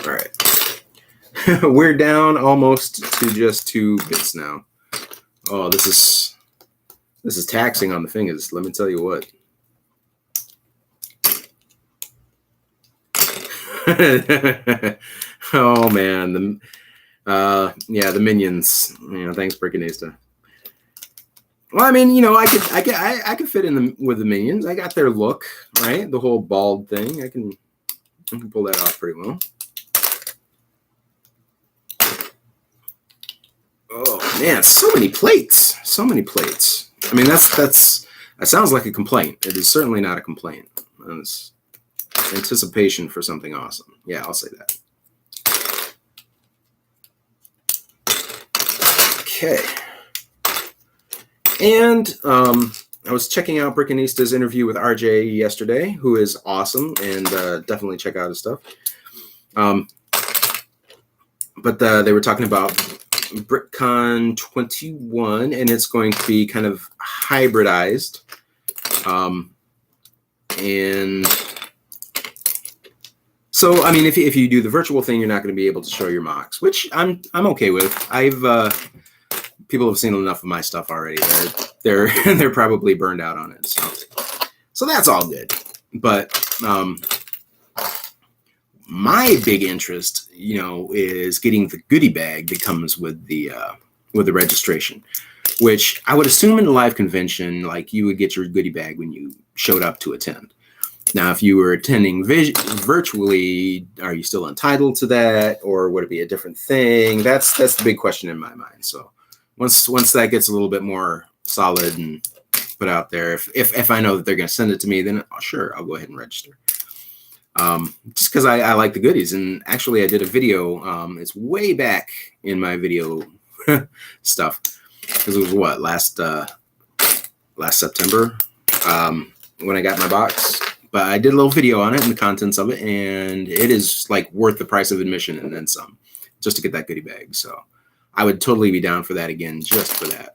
All right. We're down almost to just 2 bits now. Oh, this is taxing on the fingers. Let me tell you what. Oh man, the Minions. Thanks, Brickanista. Well, I mean, I could fit in with the Minions. I got their look, right? The whole bald thing. I can pull that off pretty well. Oh man, so many plates. So many plates. I mean, that sounds like a complaint. It is certainly not a complaint. It's anticipation for something awesome. Yeah, I'll say that. Okay. And I was checking out Brickanista's interview with RJ yesterday, who is awesome, and definitely check out his stuff. But they were talking about BrickCon 21, and it's going to be kind of hybridized. And so, I mean, if you do the virtual thing, you're not going to be able to show your mocks, which I'm okay with. People have seen enough of my stuff already. They're probably burned out on it. So that's all good. But my big interest, is getting the goodie bag that comes with the registration, which I would assume in a live convention, like you would get your goodie bag when you showed up to attend. Now, if you were attending virtually, are you still entitled to that, or would it be a different thing? That's the big question in my mind. So once that gets a little bit more solid and put out there, if I know that they're going to send it to me, then sure, I'll go ahead and register. Just because I like the goodies. And actually, I did a video. It's way back in my video stuff, because it was last September when I got my box. But I did a little video on it and the contents of it, and it is like worth the price of admission and then some, just to get that goodie bag. So I would totally be down for that again, just for that.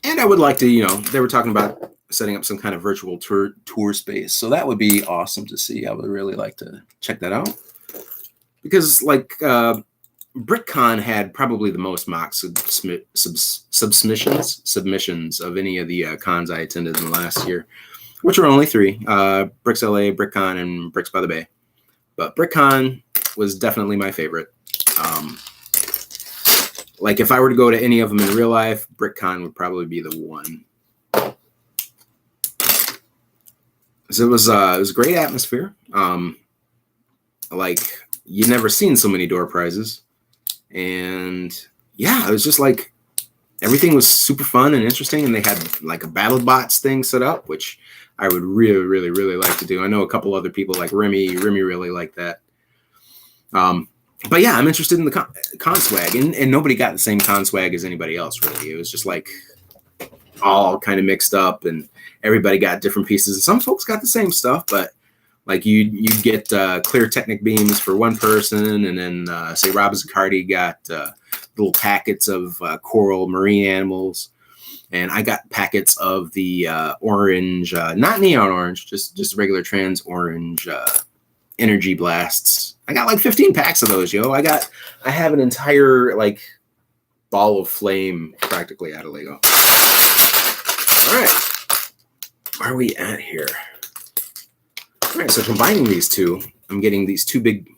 And I would like to, they were talking about setting up some kind of virtual tour space. So that would be awesome to see. I would really like to check that out. Because BrickCon had probably the most mock submissions of any of the cons I attended in the last year, which were only 3, Bricks LA, BrickCon, and Bricks by the Bay. But BrickCon was definitely my favorite. Like if I were to go to any of them in real life, BrickCon would probably be the one. So it was a great atmosphere. Like you'd never seen so many door prizes. And yeah, it was just like everything was super fun and interesting, and they had like a battle bots thing set up, which I would really, really, really like to do. I know a couple other people like Remy really like that. But yeah, I'm interested in the con swag, and nobody got the same con swag as anybody else, really. It was just like all kind of mixed up, and everybody got different pieces. And some folks got the same stuff, but like you get clear Technic beams for one person, and then say Rob Zaccardi got little packets of coral marine animals, and I got packets of the orange, not neon orange, just regular trans orange energy blasts. I got like 15 packs of those, yo. I have an entire like ball of flame practically out of Lego. All right, where are we at here? All right, so combining these two, I'm getting these two big,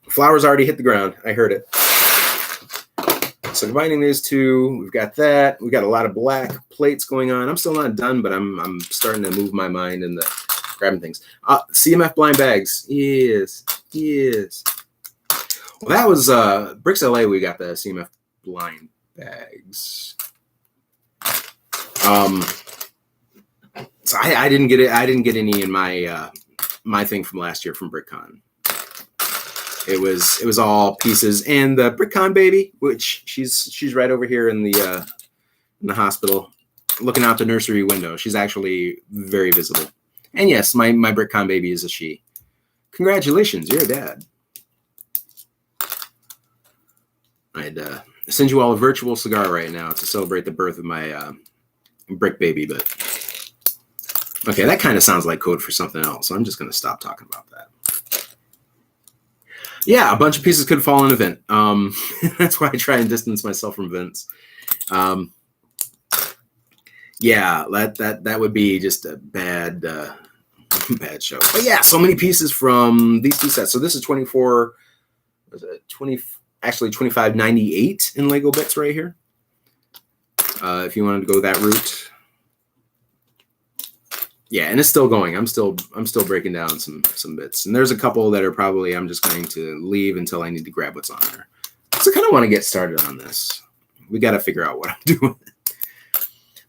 flowers already hit the ground. I heard it. So combining these two, we've got that. We've got a lot of black plates going on. I'm still not done, but I'm starting to move my mind in the grabbing things. CMF blind bags. Yes. Well, that was Bricks LA. We got the CMF blind bags. So I didn't get it. I didn't get any in my my thing from last year from BrickCon. It was all pieces, and the BrickCon baby, which she's right over here in the hospital, looking out the nursery window. She's actually very visible. And yes, my BrickCon baby is a she. Congratulations, you're a dad. I'd send you all a virtual cigar right now to celebrate the birth of my brick baby, but okay, that kind of sounds like code for something else, so I'm just going to stop talking about that. Yeah, a bunch of pieces could fall in a vent. That's why I try and distance myself from vents. Yeah, that would be just a bad bad show. But yeah, so many pieces from these two sets. So this is 24, was it 20? Actually 25.98 in Lego bits right here. If you wanted to go that route. Yeah, and it's still going. I'm still breaking down some bits, and there's a couple that are probably I'm just going to leave until I need to grab what's on there. So I kind of want to get started on this. We got to figure out what I'm doing.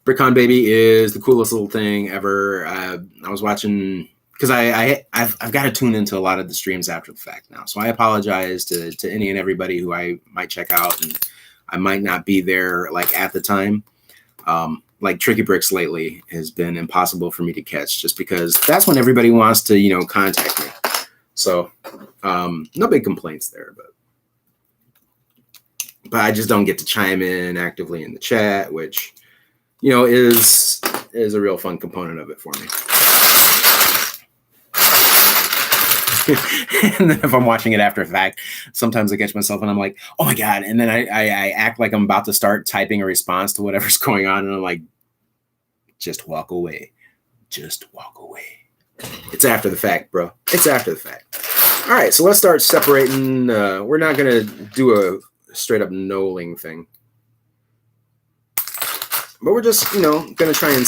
Brickon Baby is the coolest little thing ever. I was watching because I've got to tune into a lot of the streams after the fact now, so I apologize to any and everybody who I might check out, and I might not be there like at the time. Like Tricky Bricks lately has been impossible for me to catch just because that's when everybody wants to, contact me. So no big complaints there, but I just don't get to chime in actively in the chat, which, is a real fun component of it for me. And then if I'm watching it after the fact, sometimes I catch myself and I'm like, oh my God. And then I act like I'm about to start typing a response to whatever's going on. And I'm like, just walk away. Just walk away. It's after the fact, bro. It's after the fact. All right. So let's start separating. We're not going to do a straight up knolling thing. But we're just, going to try and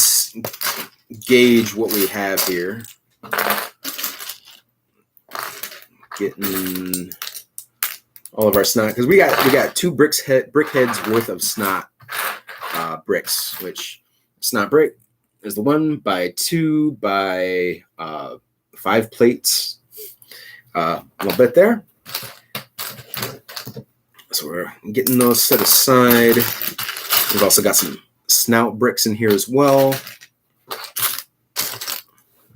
gauge what we have here. Getting all of our snot because we got two brick heads worth of snot bricks, which snot brick is the 1x2 by 5 plates. A little bit there. So we're getting those set aside. We've also got some snout bricks in here as well.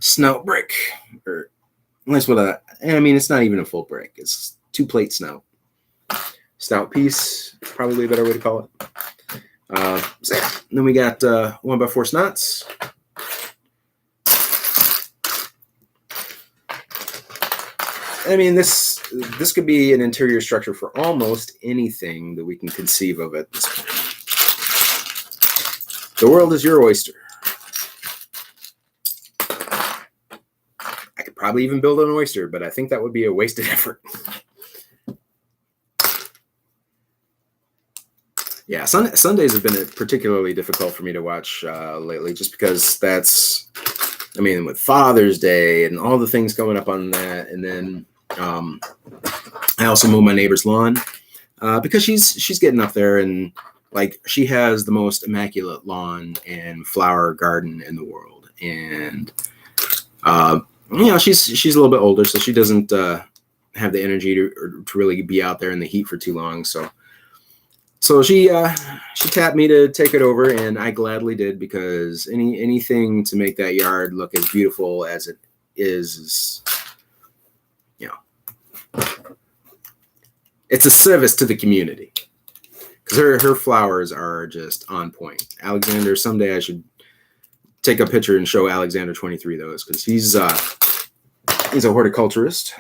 Snout brick, or nice with it's not even a full brick. It's 2 plate snout. Snout piece, probably a better way to call it. So yeah. And then we got 1x4 snots. This could be an interior structure for almost anything that we can conceive of at this point. The world is your oyster. I could probably even build an oyster, but I think that would be a wasted effort. Yeah, Sundays have been particularly difficult for me to watch lately, just because with Father's Day and all the things coming up on that, and then I also mow my neighbor's lawn because she's getting up there, and she has the most immaculate lawn and flower garden in the world, and she's a little bit older, so she doesn't have the energy to really be out there in the heat for too long. So she tapped me to take it over, and I gladly did, because anything to make that yard look as beautiful as it is, it's a service to the community, because her flowers are just on point. Alexander, someday I should take a picture and show Alexander 23 those, because he's a horticulturist.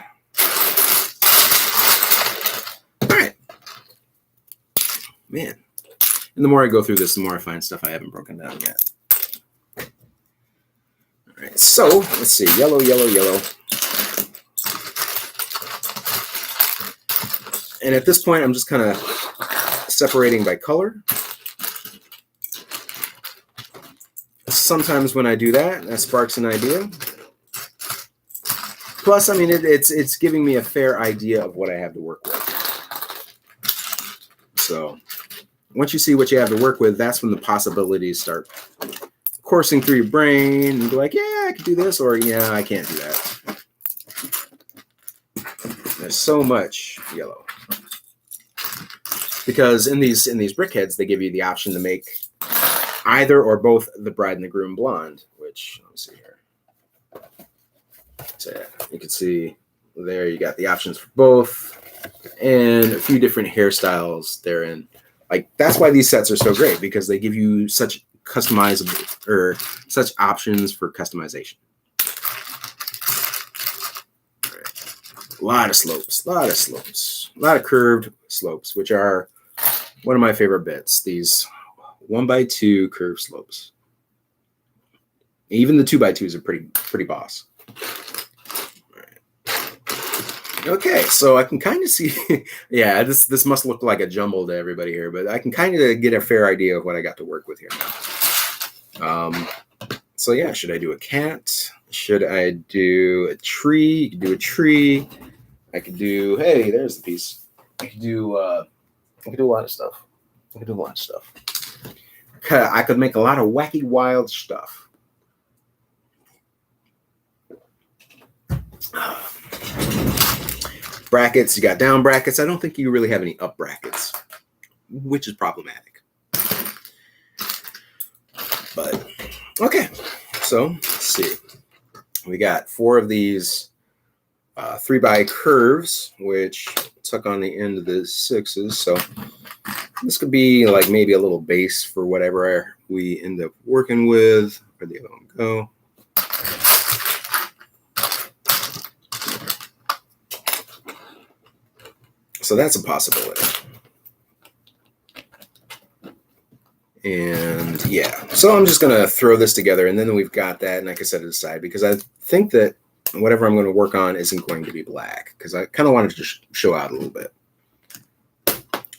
Man, and the more I go through this, the more I find stuff I haven't broken down yet. All right, so let's see, yellow. And at this point, I'm just kind of separating by color. Sometimes when I do that, that sparks an idea. Plus, it's giving me a fair idea of what I have to work with. So once you see what you have to work with, that's when the possibilities start coursing through your brain, and be like, yeah, I can do this, or yeah, I can't do that. There's so much yellow. Because in these brickheads, they give you the option to make either or both the bride and the groom blonde, which, let me see here. So yeah, you can see there you got the options for both, and a few different hairstyles therein. That's why these sets are so great, because they give you such customizable, or such options for customization. All right. A lot of slopes, a lot of curved slopes, which are one of my favorite bits. These 1x2 curved slopes. Even the 2x2s are pretty boss. Okay, so I can kind of see, yeah, this must look like a jumble to everybody here, but I can kind of get a fair idea of what I got to work with here now. So yeah, should I do a cat? Should I do a tree? You could do a tree. I could do, hey, there's the piece. I could do a lot of stuff. I could make a lot of wacky, wild stuff. Brackets, you got down brackets. I don't think you really have any up brackets, which is problematic. But, okay. So, let's see. We got 4 of these 3x curves, which tuck on the end of the 6s. So, this could be like maybe a little base for whatever we end up working with. Where'd the other one go? So that's a possibility. And yeah, so I'm just going to throw this together, and then we've got that, and I can set it aside because I think that whatever I'm going to work on isn't going to be black, because I kind of wanted to just show out a little bit.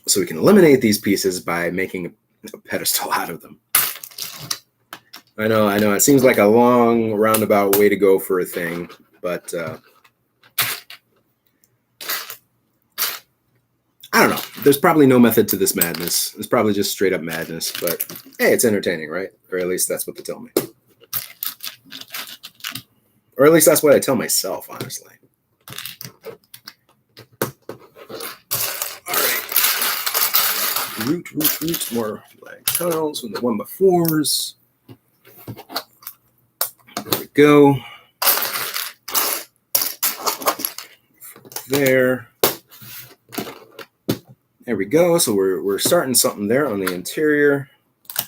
So we can eliminate these pieces by making a pedestal out of them. I know, it seems like a long roundabout way to go for a thing, but I don't know. There's probably no method to this madness. It's probably just straight up madness, but hey, it's entertaining, right? Or at least that's what they tell me. Or at least that's what I tell myself, honestly. All right. Root, more black tiles with the 1x4s. There we go. There. There we go. So we're starting something there on the interior. I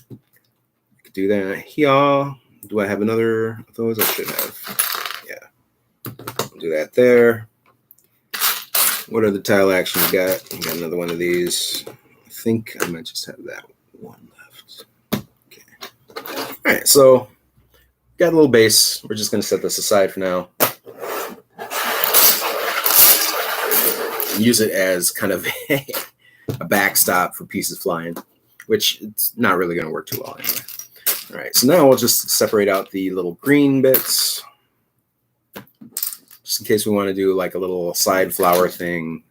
could do that here. Do I have another of those? I should have. Yeah. I'll do that there. What other tile action we got? We got another one of these. I think I might just have that one left. Okay. All right. So got a little base. We're just going to set this aside for now. Use it as kind of a backstop for pieces flying, which it's not really going to work too well anyway. All right, so now we'll just separate out the little green bits, just in case we want to do like a little side flower thing,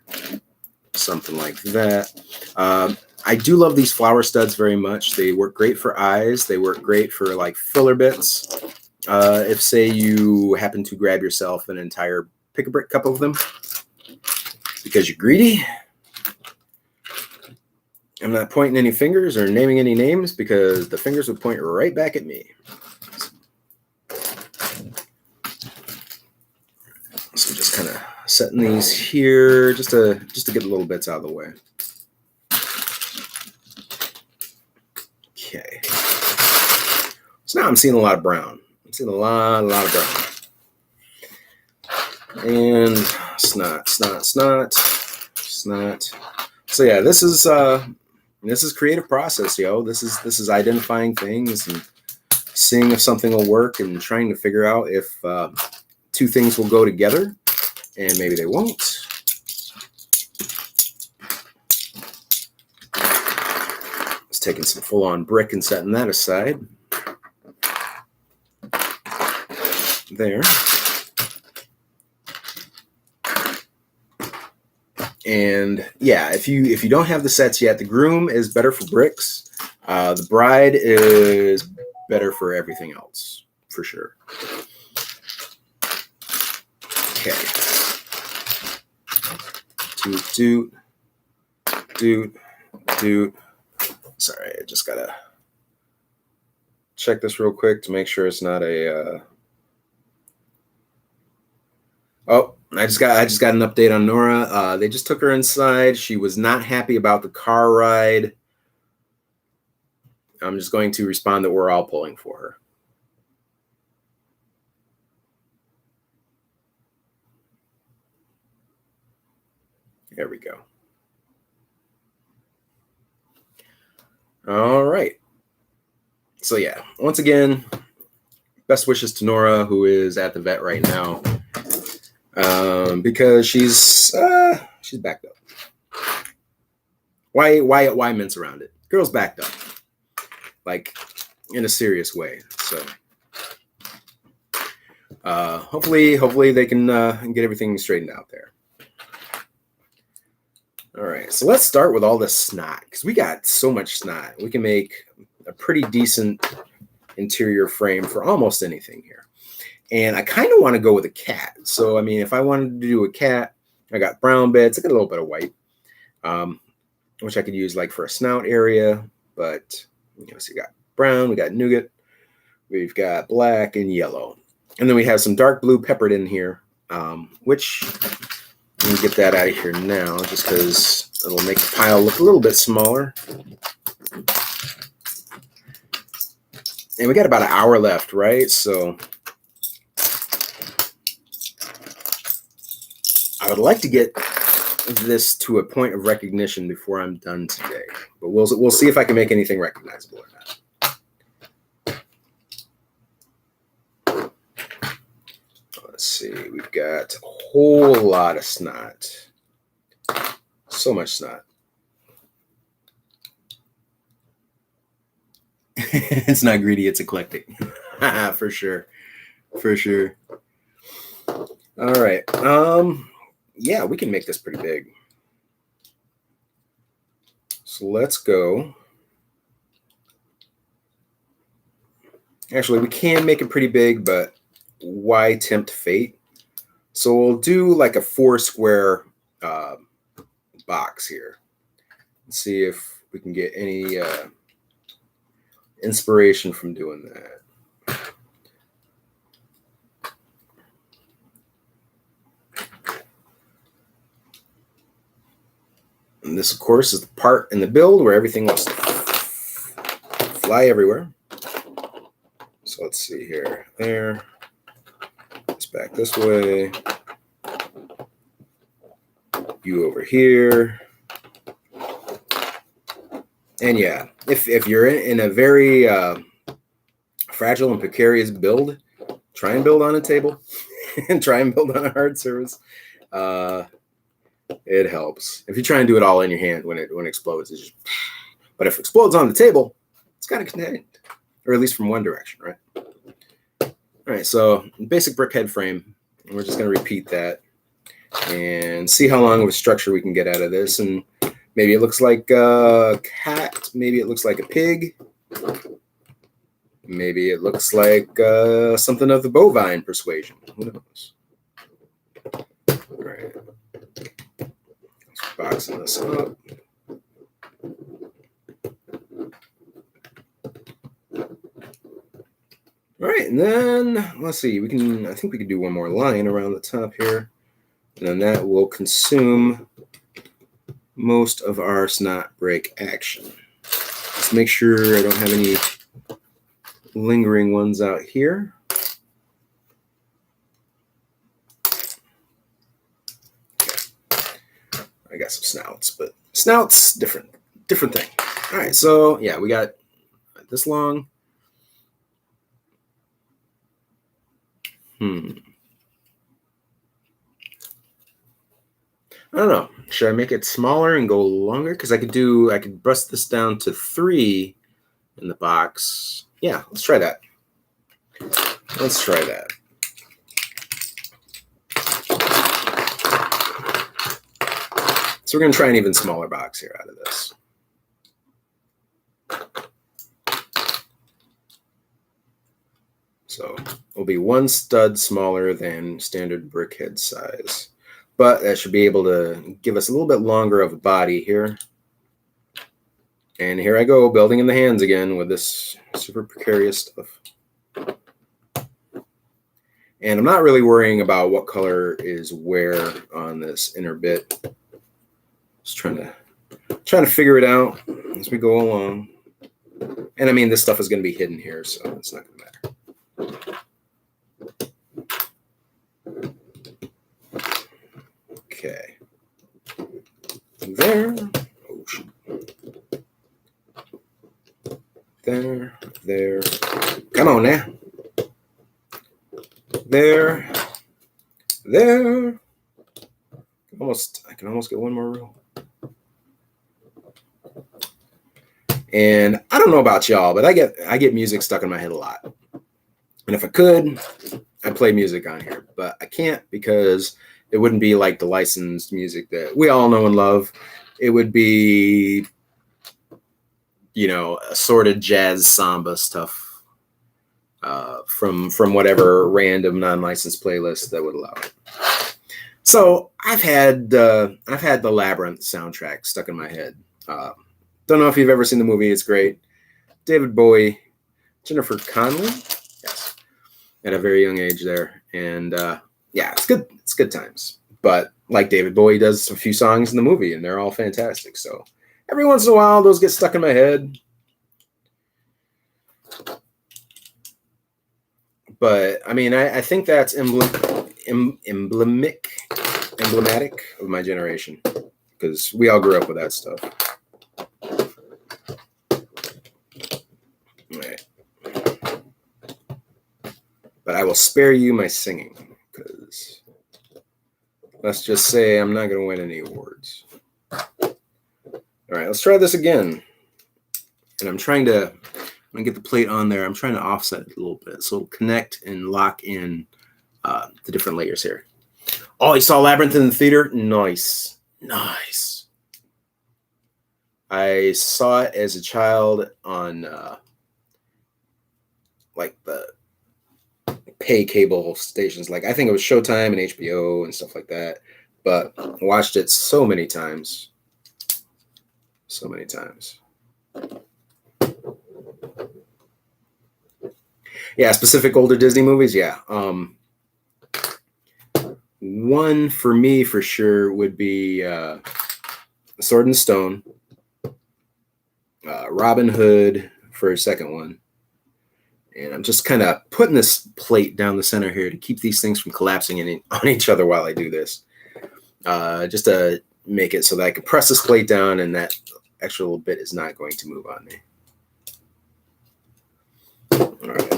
something like that. I do love these flower studs very much. They work great for eyes. They work great for like filler bits. If, say, you happen to grab yourself an entire pick-a-brick cup of them because you're greedy. I'm not pointing any fingers or naming any names because the fingers would point right back at me. So just kind of setting these here just to get the little bits out of the way. Okay. So now I'm seeing a lot of brown. I'm seeing a lot of brown. And snot. So yeah, this is creative process, yo. This is identifying things and seeing if something will work and trying to figure out if 2 things will go together, and maybe they won't. Just taking some full-on brick and setting that aside. There. And yeah, if you don't have the sets yet, the Groom is better for bricks. The Bride is better for everything else, for sure. Okay. Doot. Sorry, I just gotta check this real quick to make sure it's not a. Oh. I just got an update on Nora. They just took her inside. She was not happy about the car ride. I'm just going to respond that we're all pulling for her. There we go. All right. So yeah, once again, best wishes to Nora, who is at the vet right now, because she's backed up. Why mince around it? Girl's backed up, like in a serious way. So hopefully they can get everything straightened out there. All right, so let's start with all this snot, because we got so much snot. We can make a pretty decent interior frame for almost anything here. And I kind of want to go with a cat. So, I mean, if I wanted to do a cat, I got brown bits. I got a little bit of white, which I could use like for a snout area. But, you know, so you got brown, we got nougat, we've got black and yellow. And then we have some dark blue peppered in here, which... Let me get that out of here now, just because it'll make the pile look a little bit smaller. And we got about an hour left, right? So I would like to get this to a point of recognition before I'm done today. But we'll see if I can make anything recognizable or not. Let's see, we've got a whole lot of snot. So much snot. It's not greedy, it's eclectic. For sure. For sure. All right. Yeah, we can make this pretty big. So let's go. Actually, we can make it pretty big, but why tempt fate? So we'll do like a 4 square box here. Let's see if we can get any inspiration from doing that. And this, of course, is the part in the build where everything wants to fly everywhere. So let's see here. There. It's back this way. You over here. And yeah, if you're in a very fragile and precarious build, try and build on a table and try and build on a hard surface. It helps. If you try and do it all in your hand when it explodes, it's just, but if it explodes on the table, it's kind of contained, or at least from one direction, right? All right, so basic brick head frame. We're just going to repeat that and see how long of a structure we can get out of this. And maybe it looks like a cat. Maybe it looks like a pig. Maybe it looks like something of the bovine persuasion. Who knows? All right. Let's boxing this up. All right, and then let's see. I think we can do one more line around the top here, and then that will consume most of our snot break action. Let's make sure I don't have any lingering ones out here. Okay. I got some snouts, but snouts different thing. All right, so yeah, we got this long. I don't know. Should I make it smaller and go longer? Because I could bust this down to 3 in the box. Yeah, let's try that. Let's try that. So we're going to try an even smaller box here out of this. So it'll be 1 stud smaller than standard brickhead size. But that should be able to give us a little bit longer of a body here. And here I go, building in the hands again with this super precarious stuff. And I'm not really worrying about what color is where on this inner bit. Just trying to figure it out as we go along. And I mean, this stuff is going to be hidden here, so it's not going to matter. Okay. there. Oh, shoot. There. Come on now. There. I can almost get one more row. And I don't know about y'all, but I get music stuck in my head a lot. And if I could, I'd play music on here, but I can't because it wouldn't be like the licensed music that we all know and love. It would be, assorted jazz samba stuff from whatever random non-licensed playlist that would allow it. So I've had the Labyrinth soundtrack stuck in my head. Don't know if you've ever seen the movie. It's great. David Bowie, Jennifer Connelly, yes, at a very young age there, and it's good. It's good times. But like David Bowie does a few songs in the movie, and they're all fantastic. So every once in a while, those get stuck in my head. But I mean, I think that's emblematic of my generation because we all grew up with that stuff. All right. But I will spare you my singing because let's just say I'm not going to win any awards. All right, let's try this again. And I'm going to get the plate on there. I'm trying to offset it a little bit so it'll connect and lock in the different layers here. Oh, you saw Labyrinth in the theater? Nice. I saw it as a child on like the pay cable stations. Like I think it was Showtime and HBO and stuff like that. But I watched it so many times. Yeah, specific older Disney movies. Yeah. One for me for sure would be Sword and Stone, Robin Hood for a second one. And I'm just kind of putting this plate down the center here to keep these things from collapsing on each other while I do this. Just to make it so that I can press this plate down and that extra little bit is not going to move on me. All right.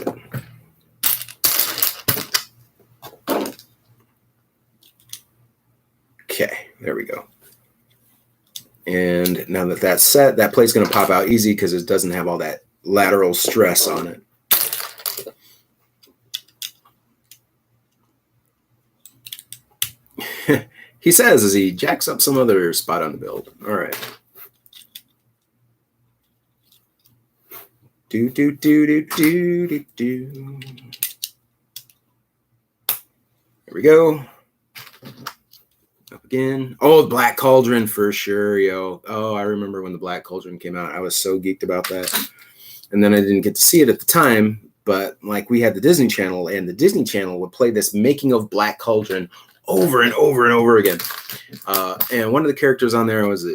Okay, there we go. And now that that's set, that plate's going to pop out easy because it doesn't have all that lateral stress on it. He says as he jacks up some other spot on the build. All right. Do. There we go. Up again. Oh, the Black Cauldron for sure, yo. Oh, I remember when the Black Cauldron came out. I was so geeked about that. And then I didn't get to see it at the time, but like we had the Disney Channel, and the Disney Channel would play this making of Black Cauldron over and over and over again. And one of the characters on there was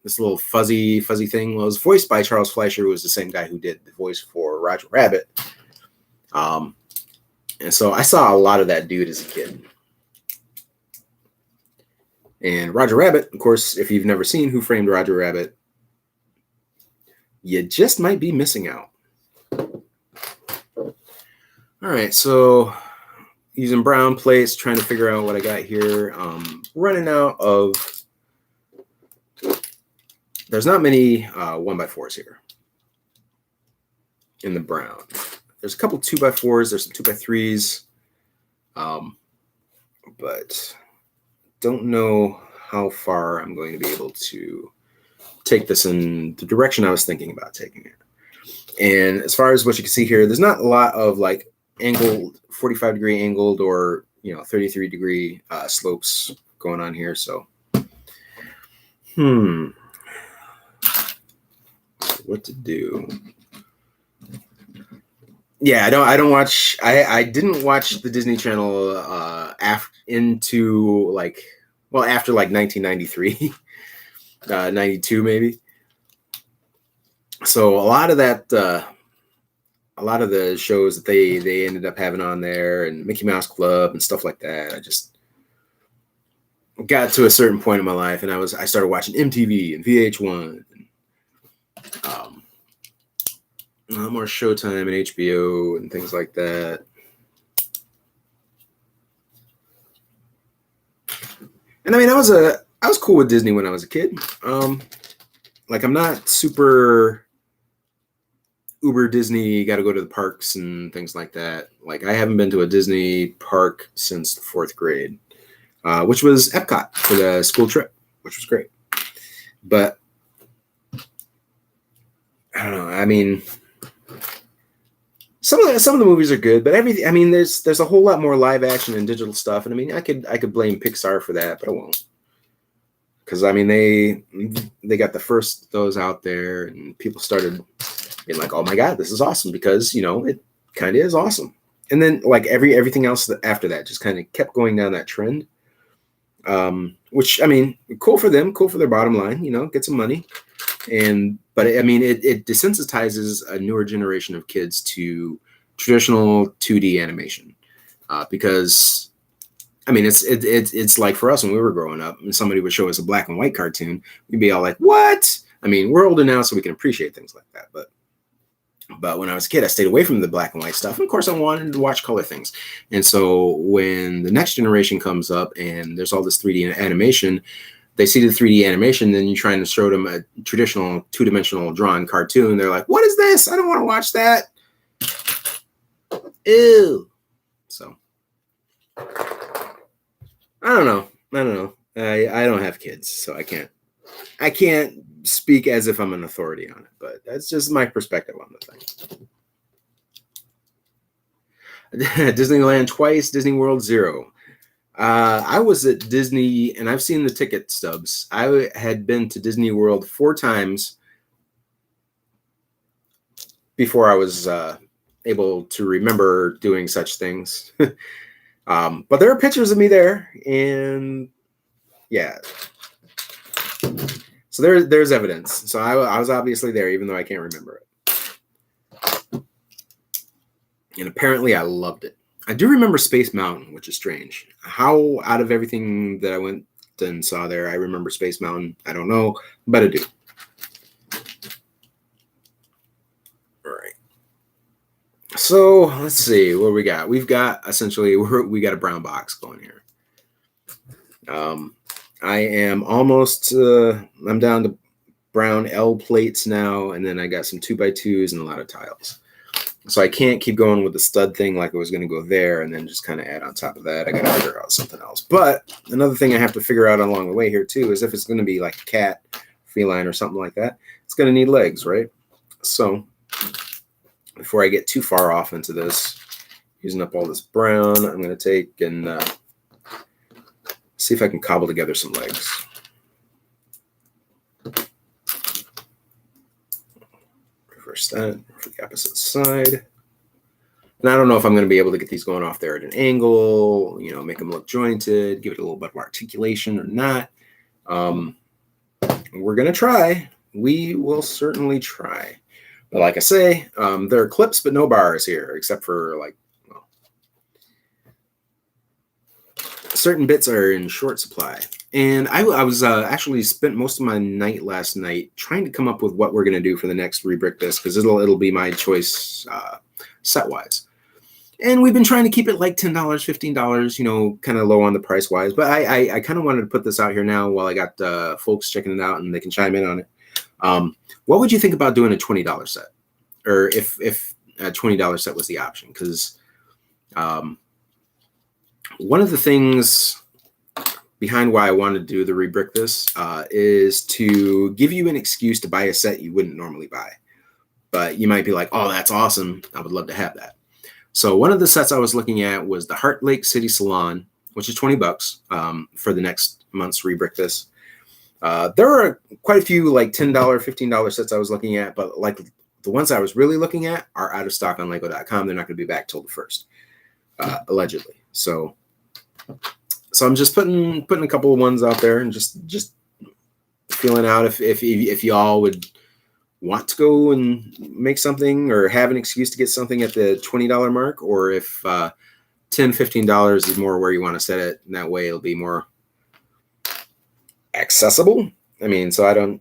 this little fuzzy thing was voiced by Charles Fleischer, who was the same guy who did the voice for Roger Rabbit. And so I saw a lot of that dude as a kid. And Roger Rabbit, of course, if you've never seen Who Framed Roger Rabbit, you just might be missing out. All right, so using brown plates, trying to figure out what I got here. Running out of, there's not many 1x4s here in the brown. There's a couple 2x4s, there's some 2x3s, but don't know how far I'm going to be able to take this in the direction I was thinking about taking it. And as far as what you can see here, there's not a lot of like angled, 45 degree angled or 33 degree slopes going on here. So what to do? Yeah, I didn't watch the Disney Channel after 1993, 92 maybe. So a lot of the shows that they ended up having on there, and Mickey Mouse Club and stuff like that, got to a certain point in my life, and I started watching MTV and VH1, um, more Showtime and HBO and things like that. And I mean, I was cool with Disney when I was a kid. Like, I'm not super uber Disney, got to go to the parks and things like that. Like, I haven't been to a Disney park since the 4th grade, which was Epcot for the school trip, which was great. But I don't know. I mean, some of the movies are good, but everything. I mean, there's a whole lot more live action and digital stuff, and I mean, I could blame Pixar for that, but I won't, because I mean, they got the first those out there, and people started being like, "Oh my God, this is awesome," because it kind of is awesome. And then like everything else after that just kind of kept going down that trend. Which I mean, cool for them, cool for their bottom line, get some money. But I mean, it desensitizes a newer generation of kids to traditional 2D animation, because I mean, it's like for us when we were growing up, and somebody would show us a black and white cartoon, we'd be all like, "What?" I mean, we're older now, so we can appreciate things like that, but when I was a kid, I stayed away from the black and white stuff. And of course, I wanted to watch color things. And so when the next generation comes up and there's all this 3D animation, they see the 3D animation, then you're trying to show them a traditional 2-dimensional drawn cartoon. They're like, "What is this? I don't want to watch that." Ew. So I don't know. I don't have kids, so I can't speak as if I'm an authority on it, but that's just my perspective on the thing. Disneyland twice, Disney World 0. I was at Disney, and I've seen the ticket stubs. I had been to Disney World 4 times before I was able to remember doing such things. But there are pictures of me there, and yeah. So there's evidence. So I was obviously there, even though I can't remember it. And apparently I loved it. I do remember Space Mountain, which is strange. How out of everything that I went and saw there, I remember Space Mountain. I don't know, but I do. All right. So let's see what we got. We've got essentially we got a brown box going here. I am almost. I'm down to brown L plates now, and then I got some 2x2s and a lot of tiles. So I can't keep going with the stud thing like I was going to go there and then just kind of add on top of that. I got to figure out something else. But another thing I have to figure out along the way here too is if it's going to be like a cat, feline, or something like that, it's going to need legs, right? So before I get too far off into this, using up all this brown, I'm going to take and see if I can cobble together some legs. Reverse that for the opposite side. And I don't know if I'm going to be able to get these going off there at an angle, make them look jointed, give it a little bit of articulation or not. We're going to try. We will certainly try. But like I say, there are clips but no bars here, except for certain bits are in short supply. And I was actually spent most of my night last night trying to come up with what we're going to do for the next rebrick this, because it'll be my choice set wise. And we've been trying to keep it like $10, $15, kind of low on the price wise. But I kind of wanted to put this out here now while I got folks checking it out and they can chime in on it. What would you think about doing a $20 set, or if a $20 set was the option? Because one of the things behind why I wanted to do the rebrick this is to give you an excuse to buy a set you wouldn't normally buy. But you might be like, "Oh, that's awesome. I would love to have that." So one of the sets I was looking at was the Heart Lake City Salon, which is $20 for the next month's rebrick this. There are quite a few like $10, $15 sets I was looking at, but like the ones I was really looking at are out of stock on Lego.com. They're not going to be back till the 1st, allegedly. So I'm just putting a couple of ones out there and just feeling out if y'all would want to go and make something or have an excuse to get something at the $20 mark, or if $10, $15 is more where you want to set it. And that way it'll be more accessible. I mean, so I don't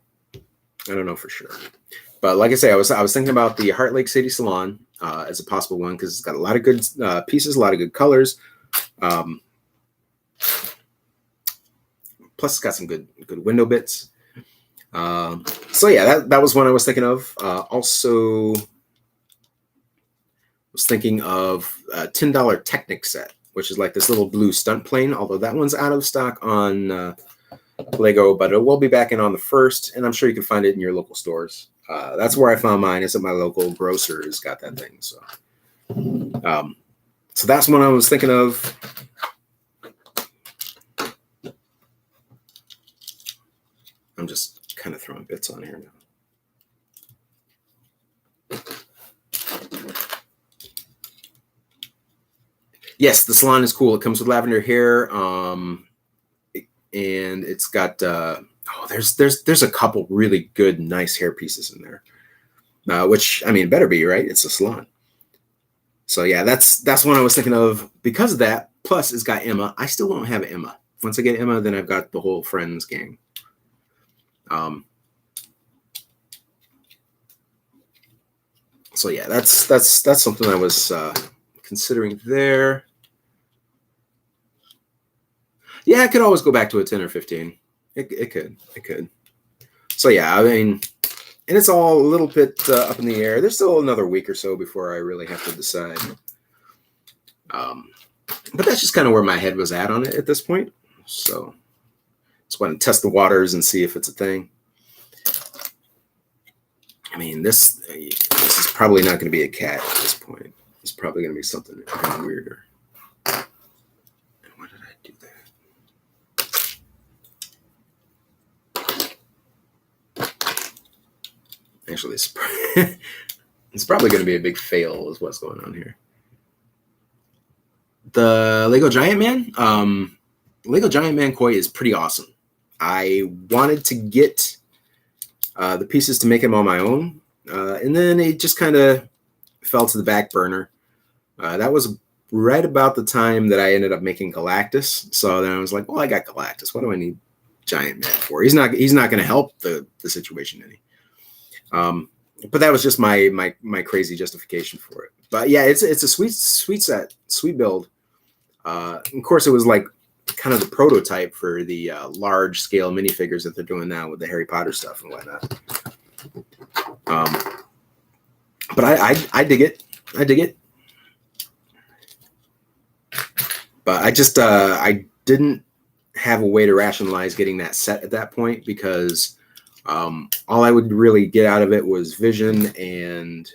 know for sure. But like I say, I was thinking about the Heart Lake City Salon as a possible one because it's got a lot of good pieces, a lot of good colors. Plus, it's got some good window bits. So yeah, that was one I was thinking of. Also, was thinking of a $10 Technic set, which is like this little blue stunt plane. Although that one's out of stock on Lego, but it will be back in on the 1st, and I'm sure you can find it in your local stores. That's where I found mine. Is at my local grocer has got that thing. So, so that's one I was thinking of. I'm just kind of throwing bits on here now. Yes, the salon is cool. It comes with lavender hair, and it's got there's a couple really good, nice hair pieces in there. Which I mean, better be right. It's a salon. So yeah, that's one I was thinking of because of that. Plus, it's got Emma. I still don't have Emma. Once I get Emma, then I've got the whole Friends gang. So yeah, that's something I was considering there. Yeah, I could always go back to a 10 or 15. It could. So yeah, I mean, and it's all a little bit up in the air. There's still another week or so before I really have to decide. But that's just kind of where my head was at on it at this point. So just want to test the waters and see if it's a thing. I mean, this is probably not going to be a cat at this point. It's probably going to be something kind of weirder. And why did I do that? Actually, it's probably going to be a big fail is what's going on here. The Lego Giant Man. Lego Giant Man koi is pretty awesome. I wanted to get the pieces to make him on my own, and then it just kind of fell to the back burner. That was right about the time that I ended up making Galactus. So then I was like, well, I got Galactus. What do I need Giant Man for? He's not going to help the situation any. But that was just my crazy justification for it. But yeah, it's a sweet set, sweet build. Of course, it was like kind of the prototype for the large scale minifigures that they're doing now with the Harry Potter stuff and whatnot. But I dig it. I dig it. But I just I didn't have a way to rationalize getting that set at that point because all I would really get out of it was Vision and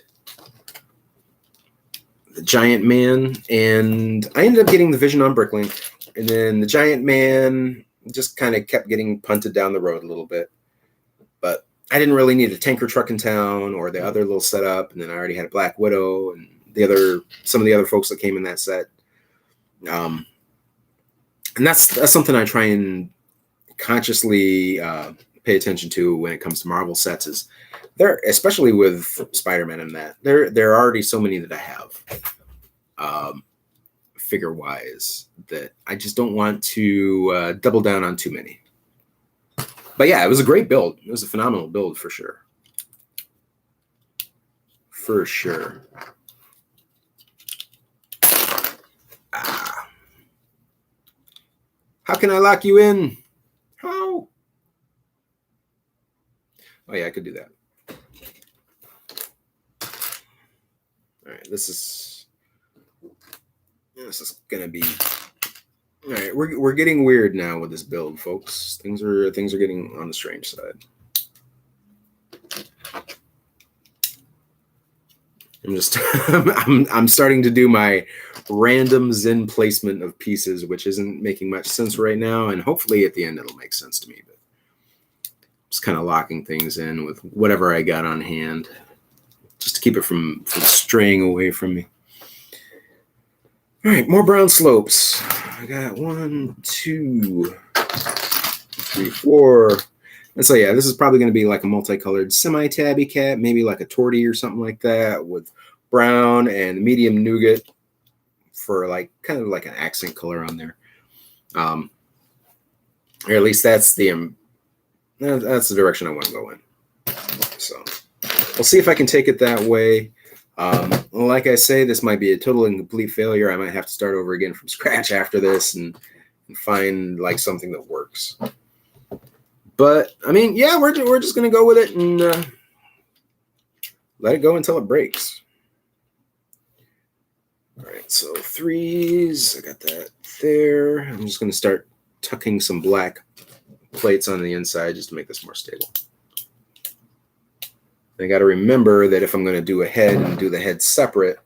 the Giant Man, and I ended up getting the Vision on Bricklink, and then the Giant Man just kind of kept getting punted down the road a little bit. But I didn't really need a tanker truck in town or the other little setup, and then I already had a Black Widow and some of the other folks that came in that set. And that's something I try and consciously pay attention to when it comes to Marvel sets is there, especially with Spider-Man and that there are already so many that I have figure wise that I just don't want to double down on too many. But yeah, it was a great build. It was a phenomenal build for sure. For sure. How can I lock you in? How? Oh yeah, I could do that. All right, this is gonna be. All right, we're getting weird now with this build, folks. Things are getting on the strange side. I'm starting to do my random Zen placement of pieces, which isn't making much sense right now, and hopefully at the end it'll make sense to me. But just kind of locking things in with whatever I got on hand, just to keep it from straying away from me. All right, more brown slopes. I got 1, 2, 3, 4. And so yeah, this is probably going to be like a multicolored semi-tabby cat, maybe like a tortie or something like that, with brown and medium nougat for like kind of like an accent color on there. Or at least that's the that's the direction I want to go in. So we'll see if I can take it that way. Like I say, this might be a total and complete failure. I might have to start over again from scratch after this and find like something that works. But I mean, yeah, we're just gonna go with it and let it go until it breaks. All right, so 3s. I got that there. I'm just gonna start tucking some black plates on the inside just to make this more stable. I got to remember that if I'm going to do a head and do the head separate,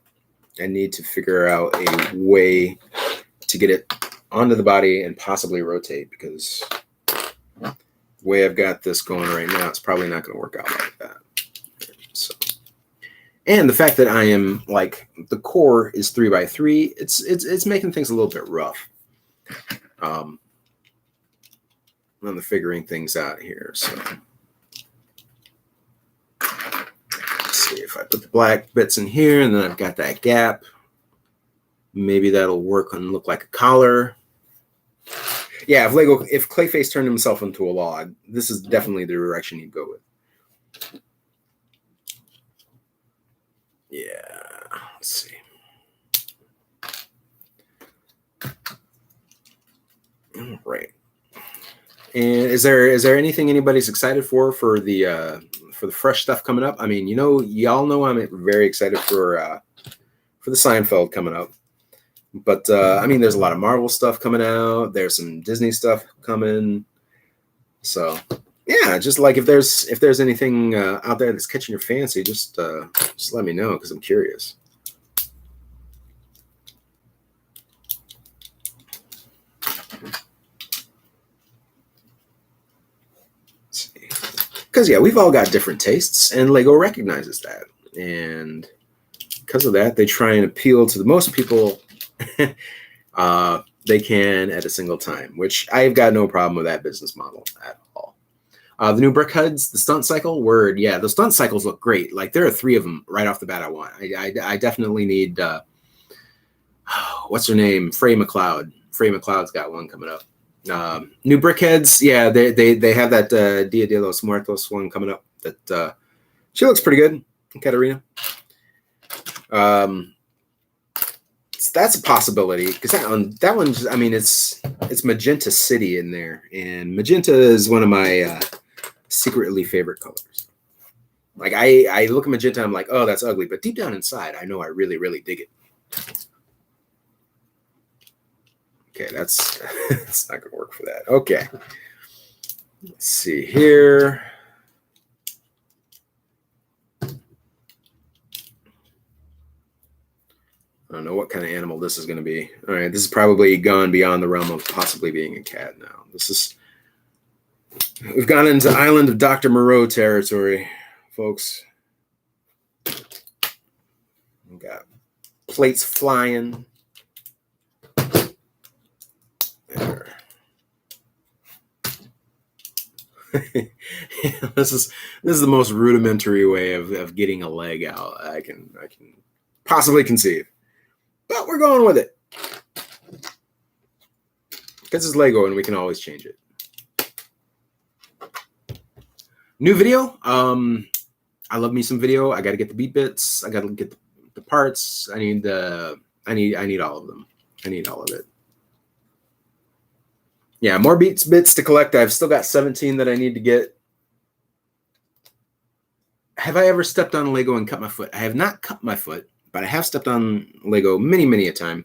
I need to figure out a way to get it onto the body and possibly rotate, because the way I've got this going right now, it's probably not going to work out like that. So, and the fact that I am like the core is 3x3, it's making things a little bit rough. On the figuring things out here. So let's see if I put the black bits in here and then I've got that gap. Maybe that'll work and look like a collar. Yeah, if Clayface turned himself into a log, this is definitely the direction you'd go with. Yeah, let's see. All right. And is there anything anybody's excited for the fresh stuff coming up? I mean, y'all know I'm very excited for the Seinfeld coming up. But I mean, there's a lot of Marvel stuff coming out. There's some Disney stuff coming. So yeah, just like if there's anything out there that's catching your fancy, just let me know, because I'm curious. Because, yeah, we've all got different tastes, and Lego recognizes that. And because of that, they try and appeal to the most people they can at a single time, which I've got no problem with that business model at all. The new brick heads, the stunt cycle, word. Yeah, the stunt cycles look great. Like, there are 3 of them right off the bat I want. I definitely need, what's her name? Frey McLeod. Frey McLeod's got one coming up. New brickheads, yeah, they have that Dia de los Muertos one coming up. That she looks pretty good, Katarina. That's a possibility, because that one, I mean, it's Magenta City in there, and magenta is one of my secretly favorite colors. Like I look at magenta, I'm like, oh, that's ugly, but deep down inside, I know I really, really dig it. Okay, that's not going to work for that. Okay. Let's see here. I don't know what kind of animal this is going to be. All right, this is probably gone beyond the realm of possibly being a cat now. We've gone into Island of Dr. Moreau territory, folks. We've got plates flying. This is the most rudimentary way of getting a leg out I can possibly conceive, but we're going with it because it's Lego and we can always change it. New video. I love me some video. I got to get the beat bits. I got to get the parts. I need all of them. I need all of it. Yeah, more bits to collect. I've still got 17 that I need to get. Have I ever stepped on Lego and cut my foot? I have not cut my foot, but I have stepped on Lego many, many a time.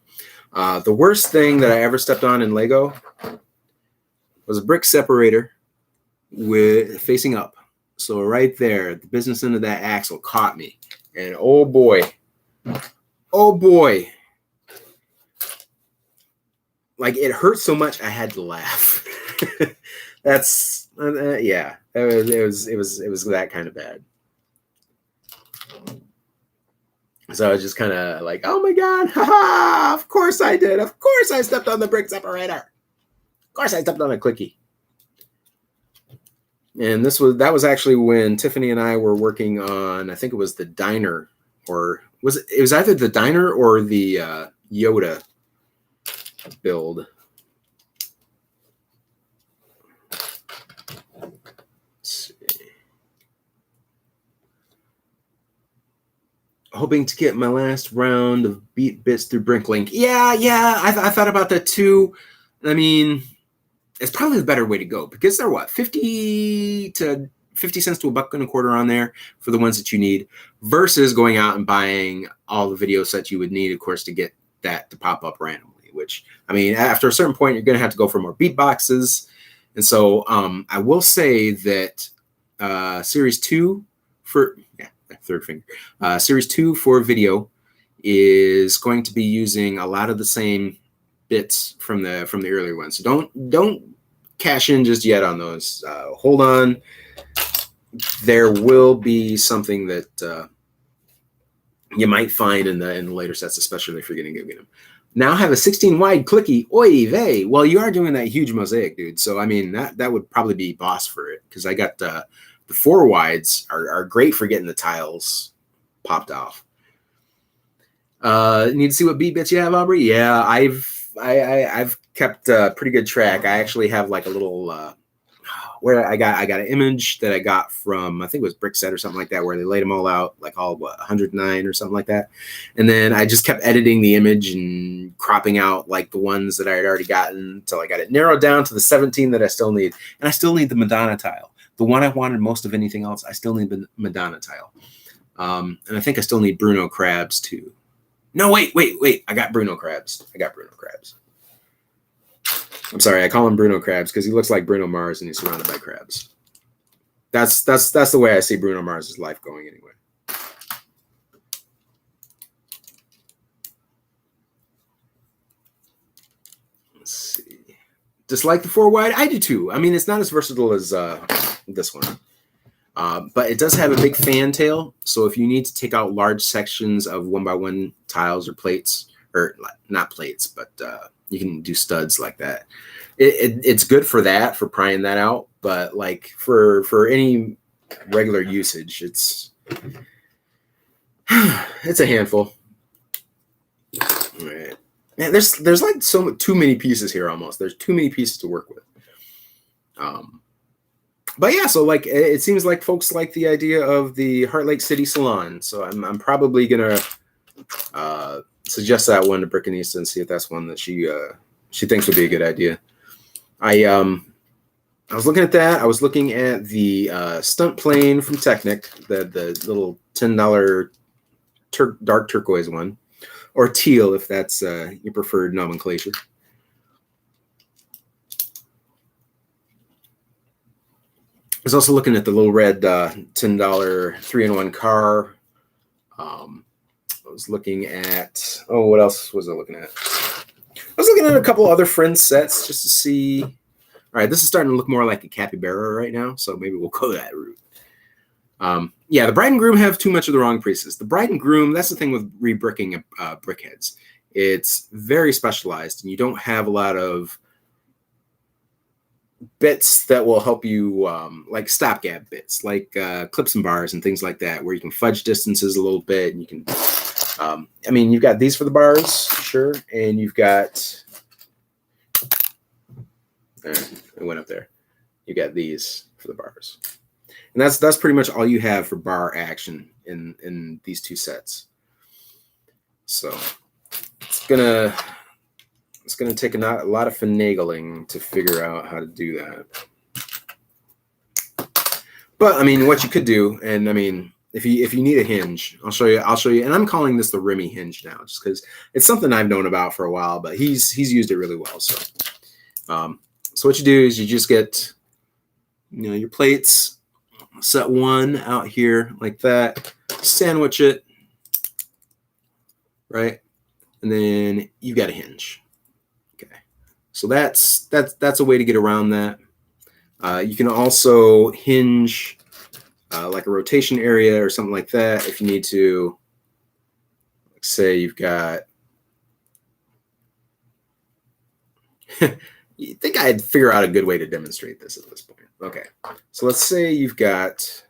The worst thing that I ever stepped on in Lego was a brick separator with facing up. So right there, the business end of that axle caught me. And oh boy. Like, it hurt so much I had to laugh. That's yeah. It was that kind of bad. So I was just kind of like, oh my god, haha! Of course I did. Of course I stepped on the brick separator. Of course I stepped on a clicky. And that was actually when Tiffany and I were working on, I think it was the diner, or it was either the diner or the Yoda build. hoping to get my last round of beat bits through Brinklink. Yeah, I thought about that too. I mean, it's probably the better way to go because they're what, 50 cents to $1.25 on there for the ones that you need, versus going out and buying all the video sets you would need, of course, to get that to pop up randomly. Which, I mean, after a certain point, you're going to have to go for more beat boxes. And so I will say that Series 2 for, third finger, Series 2 for video is going to be using a lot of the same bits from the earlier ones. So don't cash in just yet on those. Hold on. There will be something that you might find in the later sets, especially if you're going to get them. Now have a 16 wide clicky. Oy vey. Well, you are doing that huge mosaic, dude. So I mean that would probably be boss for it, because I got the 4 wides are great for getting the tiles popped off. Need to see what beat bits you have, Aubrey? Yeah, I've kept pretty good track. I actually have like a little where I got an image that I got from, I think it was Brickset or something like that, where they laid them all out, like all 109 or something like that. And then I just kept editing the image and cropping out like the ones that I had already gotten until I got it narrowed down to the 17 that I still need. And I still need the Madonna tile. The one I wanted most of anything else, I still need the Madonna tile. And I think I still need Bruno Crabs too. No, wait. I got Bruno Crabs. I'm sorry, I call him Bruno Crabs because he looks like Bruno Mars and he's surrounded by crabs. That's the way I see Bruno Mars' life going anyway. Let's see. Dislike the 4 wide? I do too. I mean, it's not as versatile as this one. But it does have a big fan tail. So if you need to take out large sections of 1x1 tiles or plates, or not plates, but you can do studs like that. It's good for that, for prying that out. But like for any regular usage, it's a handful. All right. Man, there's like too many pieces here almost. There's too many pieces to work with. But yeah, so like it seems like folks like the idea of the Heart Lake City Salon. So I'm probably gonna suggest that one to Brickanista and see if that's one that she thinks would be a good idea. I was looking at that. I was looking at the stunt plane from Technic, the little $10 dark turquoise one, or teal if that's your preferred nomenclature. I was also looking at the little red $10 3-in-1 car. I was looking at, what else was I looking at? I was looking at a couple other friends sets just to see. All right, this is starting to look more like a capybara right now, so maybe we'll go that route. Yeah, the Bride and Groom have too much of the wrong pieces. The Bride and Groom, that's the thing with rebricking brickheads. It's very specialized, and you don't have a lot of bits that will help you, like stopgap bits, like clips and bars and things like that, where you can fudge distances a little bit, and you can, I mean, you've got these for the bars, sure, and you've got, it went up there. You got these for the bars, and that's pretty much all you have for bar action in these two sets. So it's gonna take a lot of finagling to figure out how to do that. But I mean, what you could do, and I mean, if you need a hinge, I'll show you. And I'm calling this the Remy hinge now, just because it's something I've known about for a while. But he's used it really well. So, so what you do is you just get, your plates, set one out here like that, sandwich it, right, and then you got a hinge. So that's a way to get around that. You can also hinge like a rotation area or something like that if you need to. Like say you've got. You think I'd figure out a good way to demonstrate this at this point? Okay, so let's say you've got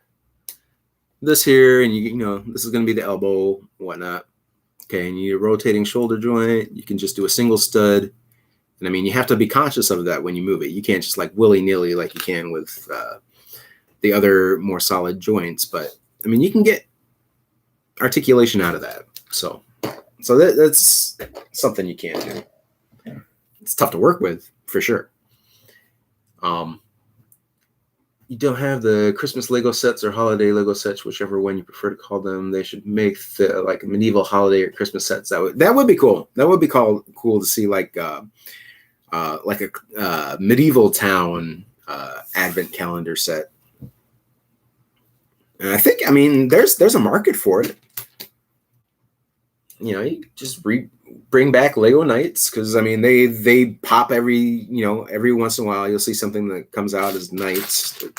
this here, and you know this is going to be the elbow, and whatnot. Okay, and you need a rotating shoulder joint. You can just do a single stud. And I mean, you have to be conscious of that when you move it. You can't just like willy-nilly like you can with the other more solid joints. But I mean, you can get articulation out of that. So that's something you can't do. It's tough to work with for sure. You don't have the Christmas Lego sets or holiday Lego sets, whichever one you prefer to call them. They should make the like medieval holiday or Christmas sets. That would be cool. That would be cool to see like a medieval town advent calendar set. And I think, I mean, there's a market for it. You know, you just bring back Lego Knights, because I mean they pop every once in a while. You'll see something that comes out as Knights that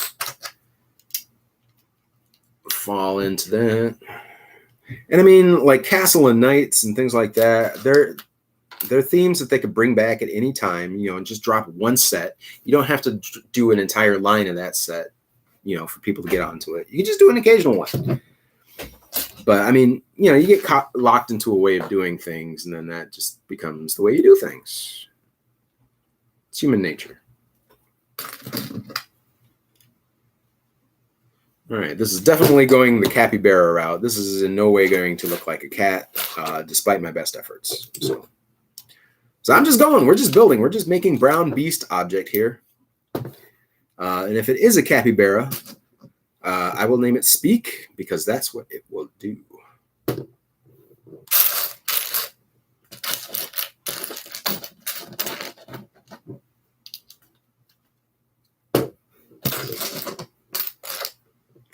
fall into that. And I mean, like Castle and Knights and things like that, they're themes that they could bring back at any time, you know, and just drop one set. You don't have to do an entire line of that set, you know, for people to get onto it. You can just do an occasional one. But I mean, you know, you get locked into a way of doing things, and then that just becomes the way you do things. It's human nature. All right, this is definitely going the capybara route. This is in no way going to look like a cat, despite my best efforts. So I'm just going. We're just building. We're just making brown beast object here. And if it is a capybara, I will name it Speak, because that's what it will do.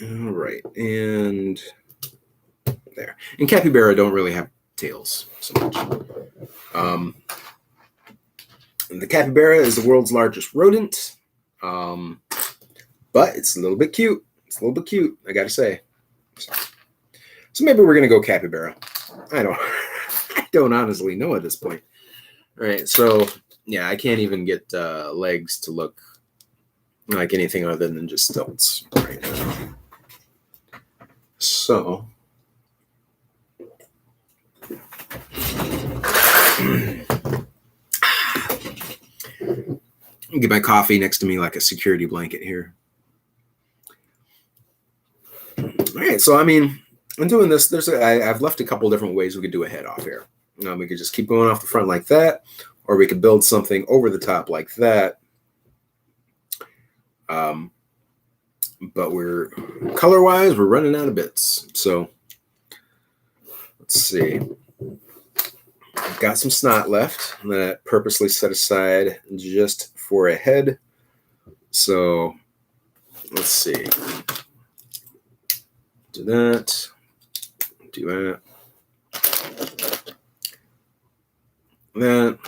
All right, and there. And capybara don't really have tails so much. The capybara is the world's largest rodent, but it's a little bit cute. It's a little bit cute, I gotta say. So maybe we're gonna go capybara. I don't honestly know at this point. All right, so yeah, I can't even get legs to look like anything other than just stilts right now. So get my coffee next to me like a security blanket here. All right, so I mean, I'm doing this. I've left a couple different ways we could do a head off here. We could just keep going off the front like that, or we could build something over the top like that. But we're color-wise, we're running out of bits. So let's see. I've got some snot left that I purposely set aside just for a head. So let's see. Do that. Do that. That.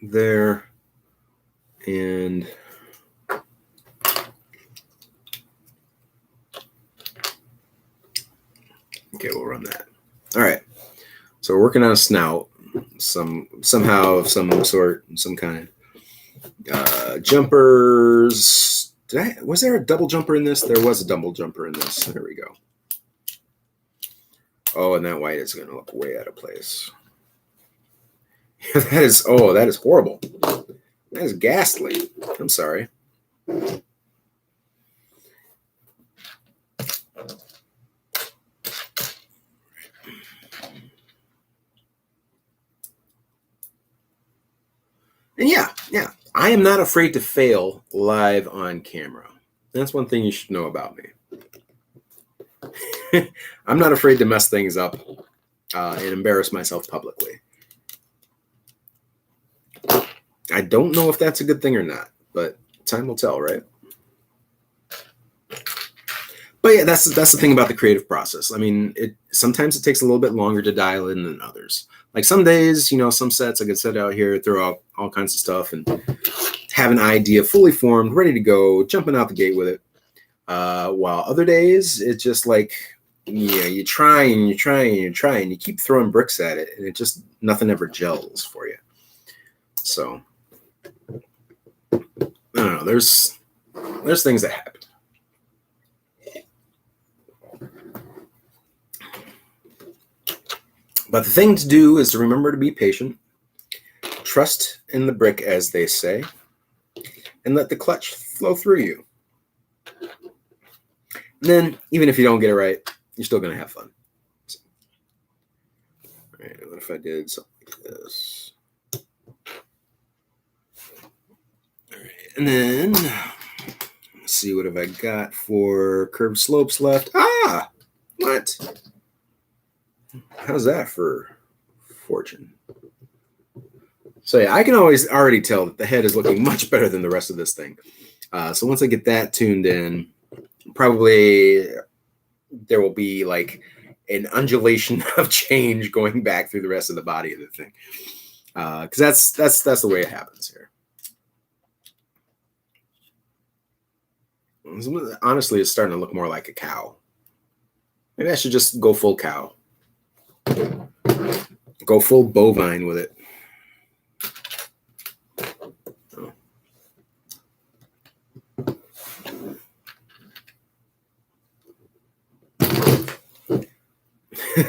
There. And okay, we'll run that. All right. So we're working on a snout, somehow of some sort, some kind. Jumpers. Was there a double jumper in this? There was a double jumper in this. There we go. Oh, and that white is going to look way out of place. that is horrible. That is ghastly. I'm sorry. And yeah, I am not afraid to fail live on camera. That's one thing you should know about me. I'm not afraid to mess things up and embarrass myself publicly. I don't know if that's a good thing or not, but time will tell, right? But yeah, that's the thing about the creative process. I mean, sometimes it takes a little bit longer to dial in than others. Like some days, you know, some sets I could set out here, throw out all kinds of stuff and have an idea fully formed, ready to go, jumping out the gate with it. While other days, it's just like, yeah, you try and you try and you try and you keep throwing bricks at it, and it just, nothing ever gels for you. So, I don't know, there's things that happen. But the thing to do is to remember to be patient, trust in the brick, as they say, and let the clutch flow through you. And then, even if you don't get it right, you're still going to have fun. So, all right, what if I did something like this? All right, and then let's see, what have I got for curved slopes left? Ah, what? How's that for fortune? So yeah, I can already tell that the head is looking much better than the rest of this thing. So once I get that tuned in, probably there will be like an undulation of change going back through the rest of the body of the thing. Because that's the way it happens here. Honestly, it's starting to look more like a cow. Maybe I should just go full cow. Go full bovine with it.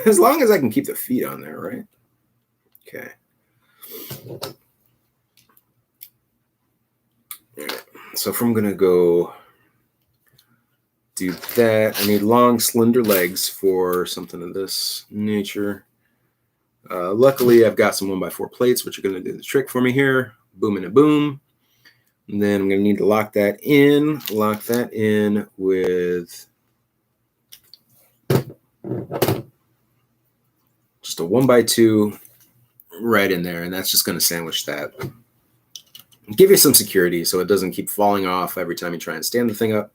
As long as I can keep the feet on there, right? Okay. All right. So if I'm going to go do that, I need long, slender legs for something of this nature. Luckily, I've got some 1x4 plates, which are going to do the trick for me here. Boom and a boom. And then I'm going to need to lock that in. Lock that in with just a 1x2 right in there. And that's just going to sandwich that. Give you some security so it doesn't keep falling off every time you try and stand the thing up.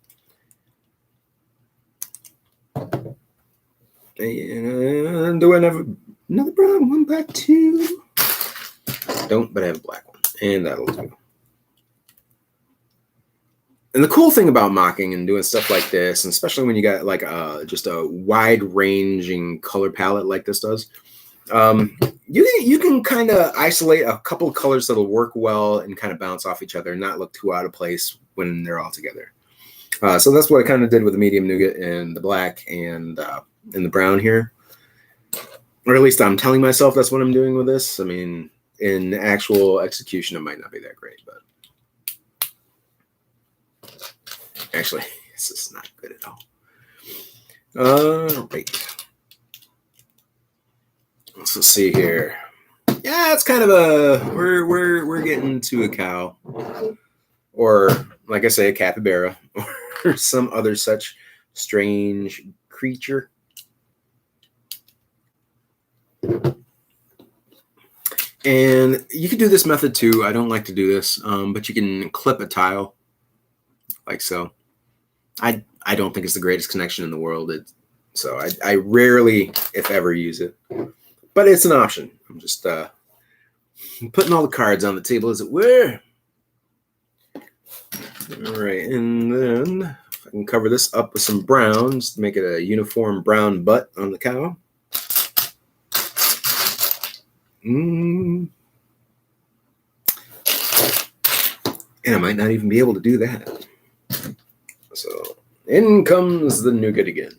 And do I have another brown 1x2? Don't, but I have a black one. And that'll do. And the cool thing about mocking and doing stuff like this, and especially when you got like just a wide-ranging color palette like this does, you can kind of isolate a couple of colors that'll work well and kind of bounce off each other and not look too out of place when they're all together. So that's what I kind of did with the medium nougat and the black and the brown here. Or at least I'm telling myself that's what I'm doing with this. I mean, in actual execution, it might not be that great, but actually, this is not good at all. Right. Let's see here. Yeah, it's kind of a we're getting to a cow, or like I say, a capybara, or some other such strange creature. And you could do this method too. I don't like to do this, but you can clip a tile like so. I don't think it's the greatest connection in the world. So I rarely, if ever, use it. But it's an option. I'm just putting all the cards on the table, as it were. All right, and then if I can cover this up with some browns to make it a uniform brown butt on the cow. And I might not even be able to do that. So in comes the nougat again.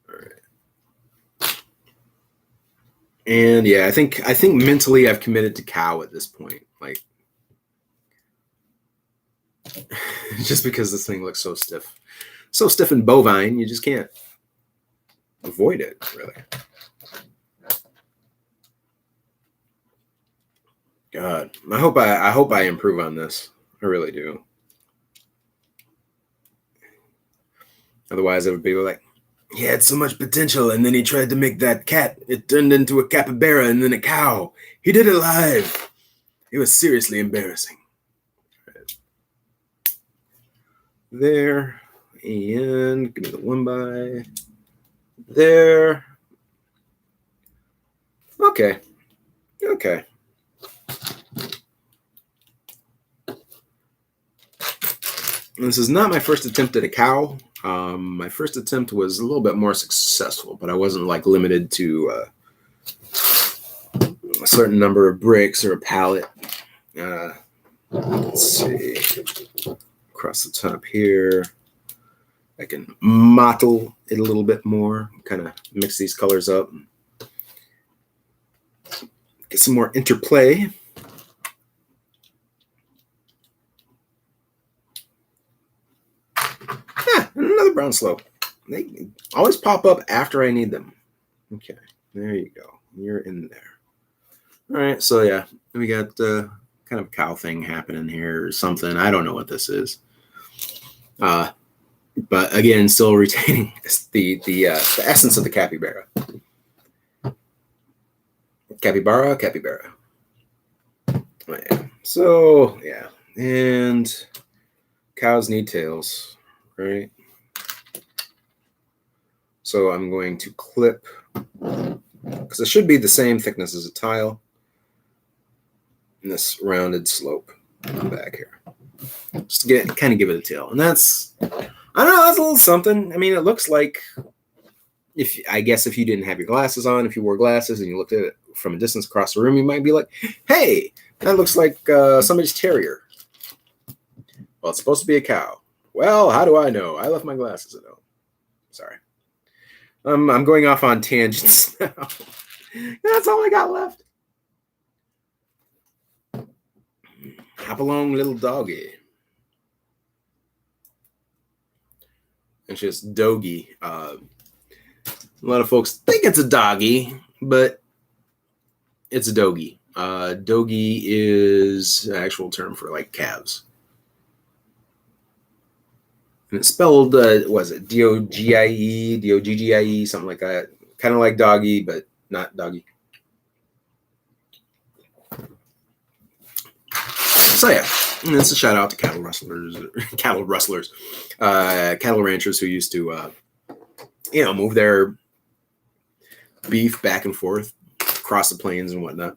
All right. And yeah, I think mentally I've committed to cow at this point. Like, just because this thing looks so stiff and bovine, you just can't avoid it, really. God, I hope I improve on this. I really do. Otherwise, it would be like, he had so much potential, and then he tried to make that cat. It turned into a capybara and then a cow. He did it live. It was seriously embarrassing. There, and give me the 1x there. Okay. This is not my first attempt at a cow. My first attempt was a little bit more successful, but I wasn't like limited to a certain number of bricks or a pallet. Let's see. Across the top here, I can mottle it a little bit more, kind of mix these colors up, get some more interplay. Another brown slope. They always pop up after I need them. Okay, there you go. You're in there. All right, so yeah, we got kind of a cow thing happening here or something. I don't know what this is. But again, still retaining the essence of the capybara. Capybara. Oh, yeah. So yeah, and cows need tails, right? So I'm going to clip, because it should be the same thickness as a tile, in this rounded slope back here, just to kind of give it a tail. And that's, I don't know, that's a little something. I mean, it looks like, I guess if you didn't have your glasses on, if you wore glasses and you looked at it from a distance across the room, you might be like, hey, that looks like somebody's terrier. Well, it's supposed to be a cow. Well, how do I know? I left my glasses at home. Sorry. I'm going off on tangents now. That's all I got left. Hop along, little doggy. It's just doggy. A lot of folks think it's a doggy, but it's a doggy. Doggy is an actual term for like calves. And it's spelled, was it D-O-G-I-E, D-O-G-G-I-E, something like that. Kind of like doggy, but not doggy. So yeah, and it's a shout out to cattle ranchers who used to, move their beef back and forth across the plains and whatnot.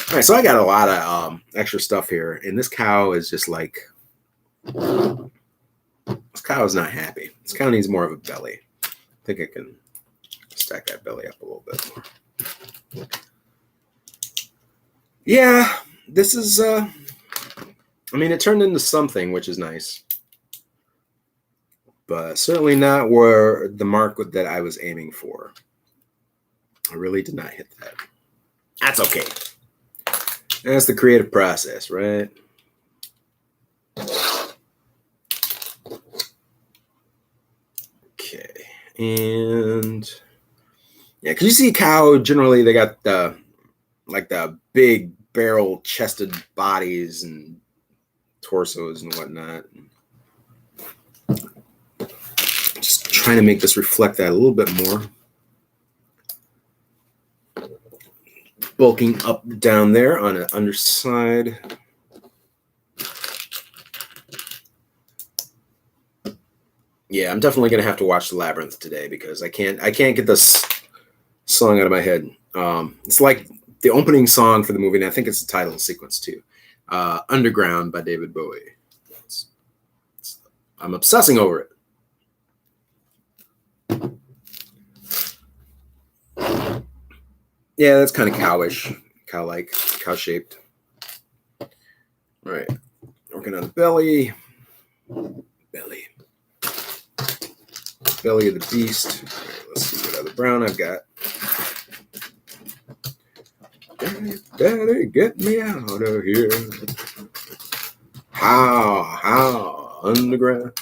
All right, so I got a lot of extra stuff here, and this cow is just like, this cow is not happy. This cow needs more of a belly. I think I can stack that belly up a little bit more. Yeah, this is, I mean, it turned into something, which is nice. But certainly not where the mark that I was aiming for. I really did not hit that. That's okay. That's the creative process, right? Okay. And yeah, because you see a cow, generally they got the big barrel-chested bodies and torsos and whatnot. Just trying to make this reflect that a little bit more. Bulking up down there on the underside. Yeah, I'm definitely gonna have to watch The Labyrinth today because I can't get this song out of my head. It's like the opening song for the movie, and I think it's the title sequence too. Underground by David Bowie. I'm obsessing over it. Yeah, that's kind of cowish, cow-like, cow-shaped. All right, working on the belly of the beast. All right, let's see what other brown I've got. Daddy, get me out of here. How, underground.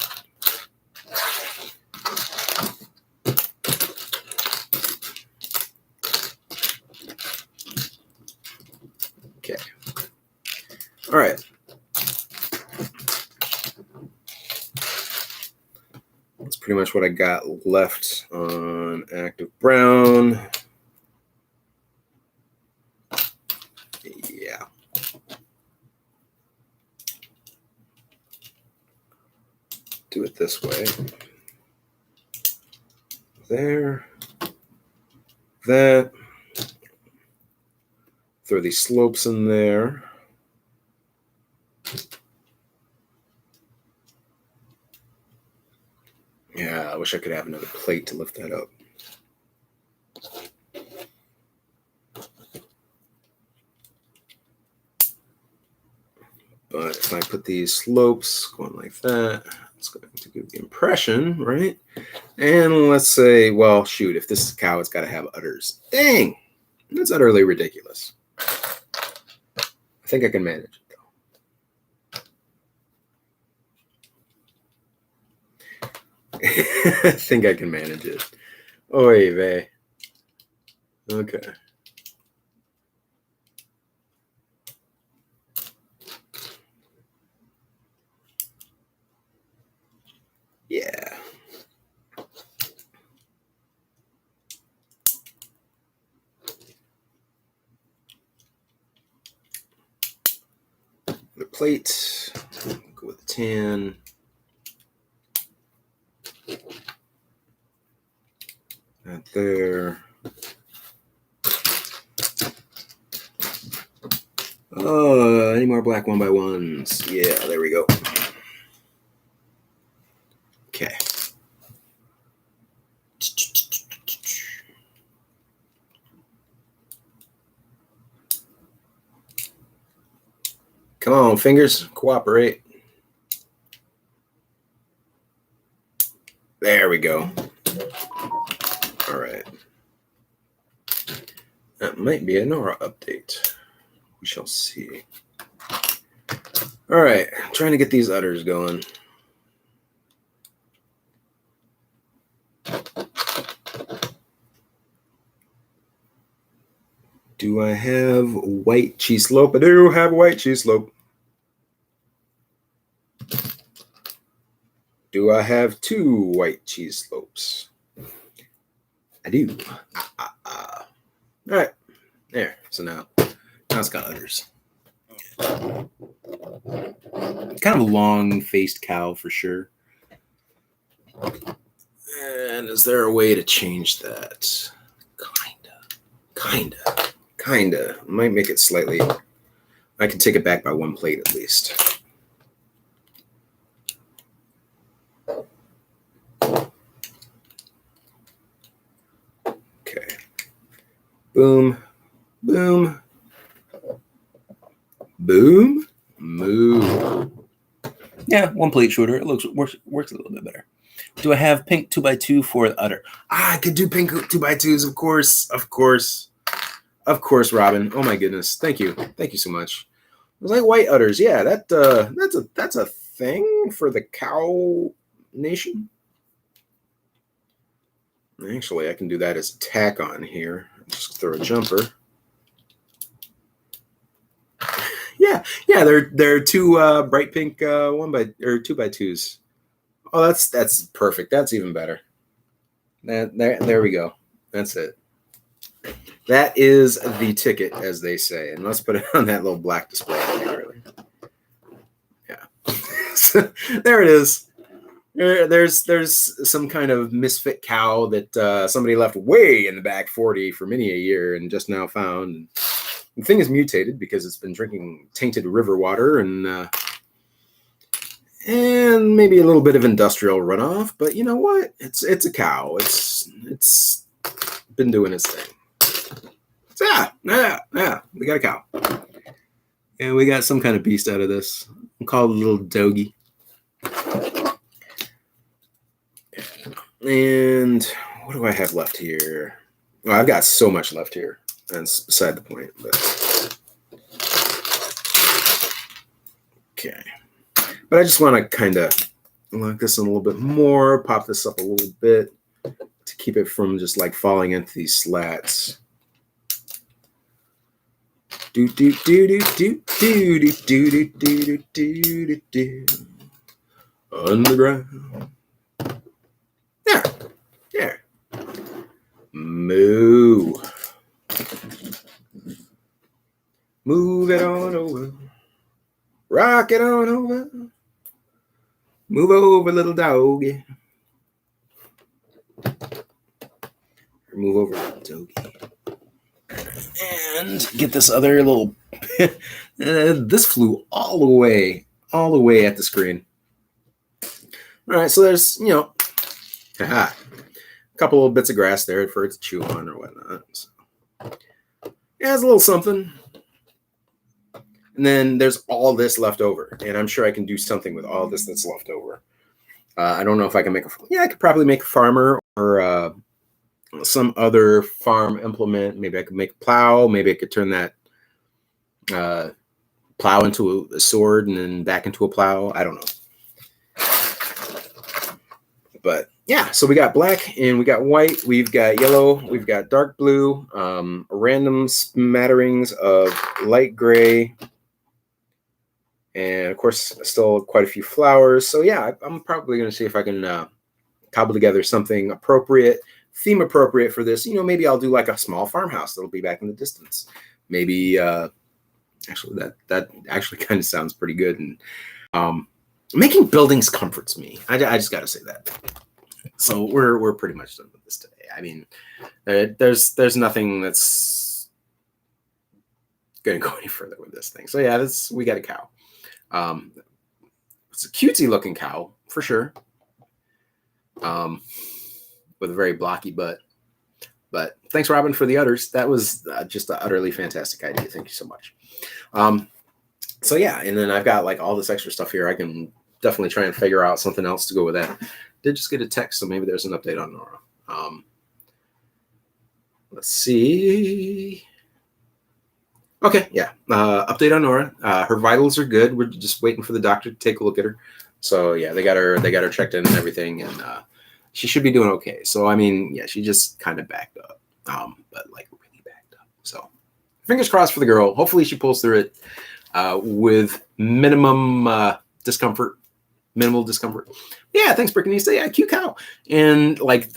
Okay. All right. That's pretty much what I got left on active brown. Yeah. Do it this way. There. That. Throw these slopes in there. Yeah, I wish I could have another plate to lift that up. But if I put these slopes going like that, it's going to give the impression, right? And let's say, well, shoot, if this is a cow, it's got to have udders. Dang, that's utterly ridiculous. I think I can manage it, though. I think I can manage it. Oy vey. Okay. Yeah. The plate. Go with the tan. Right there. Oh, any more black 1x1s? Yeah, there we go. Okay. Come on, fingers, cooperate. There we go. All right. That might be a Nora update. We shall see. All right, trying to get these udders going. Do I have white cheese slope? I do have white cheese slope. Do I have 2 white cheese slopes? I do. All right, there. So now it's got udders. Kind of a long-faced cow for sure. And is there a way to change that? Kinda. Might make it slightly. I can take it back by 1 plate at least. Okay. Boom. Boom. Boom. Move. Yeah, 1 plate shorter. It works a little bit better. Do I have pink 2x2 for the udder? I could do pink 2x2s, of course, Robin. Oh my goodness, thank you so much. It was like white udders. Yeah, that's a thing for the cow nation. Actually, I can do that as a tack on here. Just throw a jumper. Yeah, they're 2 bright pink 2x2s. Oh, that's perfect. That's even better. There we go. That's it. That is the ticket, as they say. And let's put it on that little black display earlier. Yeah. So, there it is. There's some kind of misfit cow that somebody left way in the back 40 for many a year and just now found. The thing is mutated because it's been drinking tainted river water and maybe a little bit of industrial runoff. But you know what? It's a cow. It's been doing its thing. So yeah. We got a cow. And we got some kind of beast out of this. We'll call it a little doggy. And what do I have left here? Well, I've got so much left here. That's beside the point. But okay. But I just want to kind of lock this in a little bit more, pop this up a little bit to keep it from just like falling into these slats. Do do do do do do do do do do do do underground. There. Moo. Move it on over. Rock it on over. Move over, little doggy. Move over, little doggy. And get this other little. This flew all the way at the screen. All right, so there's, a couple of bits of grass there for it to chew on or whatnot. So, yeah, it's a little something. And then there's all this left over, and I'm sure I can do something with all this that's left over. I don't know if I can I could probably make a farmer or some other farm implement. Maybe I could make a plow. Maybe I could turn that plow into a sword and then back into a plow. I don't know. But yeah, so we got black and we got white, we've got yellow, we've got dark blue, random smatterings of light gray, and of course still quite a few flowers. So yeah, I'm probably going to see if I can cobble together something appropriate, theme appropriate for this. Maybe I'll do like a small farmhouse that'll be back in the distance. Maybe actually that actually kind of sounds pretty good. And making buildings comforts me. I just got to say that. So we're pretty much done with this today. I mean, there's nothing that's going to go any further with this thing. So yeah, we got a cow. It's a cutesy looking cow for sure. With a very blocky butt. But thanks, Robin, for the udders. That was just an utterly fantastic idea. Thank you so much. So yeah, and then I've got like all this extra stuff here. I can definitely try and figure out something else to go with that. Did just get a text, so maybe there's an update on Nora. Let's see. Okay, yeah. Update on Nora. Her vitals are good. We're just waiting for the doctor to take a look at her. So yeah, they got her checked in and everything, and she should be doing okay. So I mean, yeah, she just kind of backed up, but like really backed up. So fingers crossed for the girl. Hopefully she pulls through it with minimal discomfort. Yeah, thanks, Brickanista. Yeah, cute cow. And like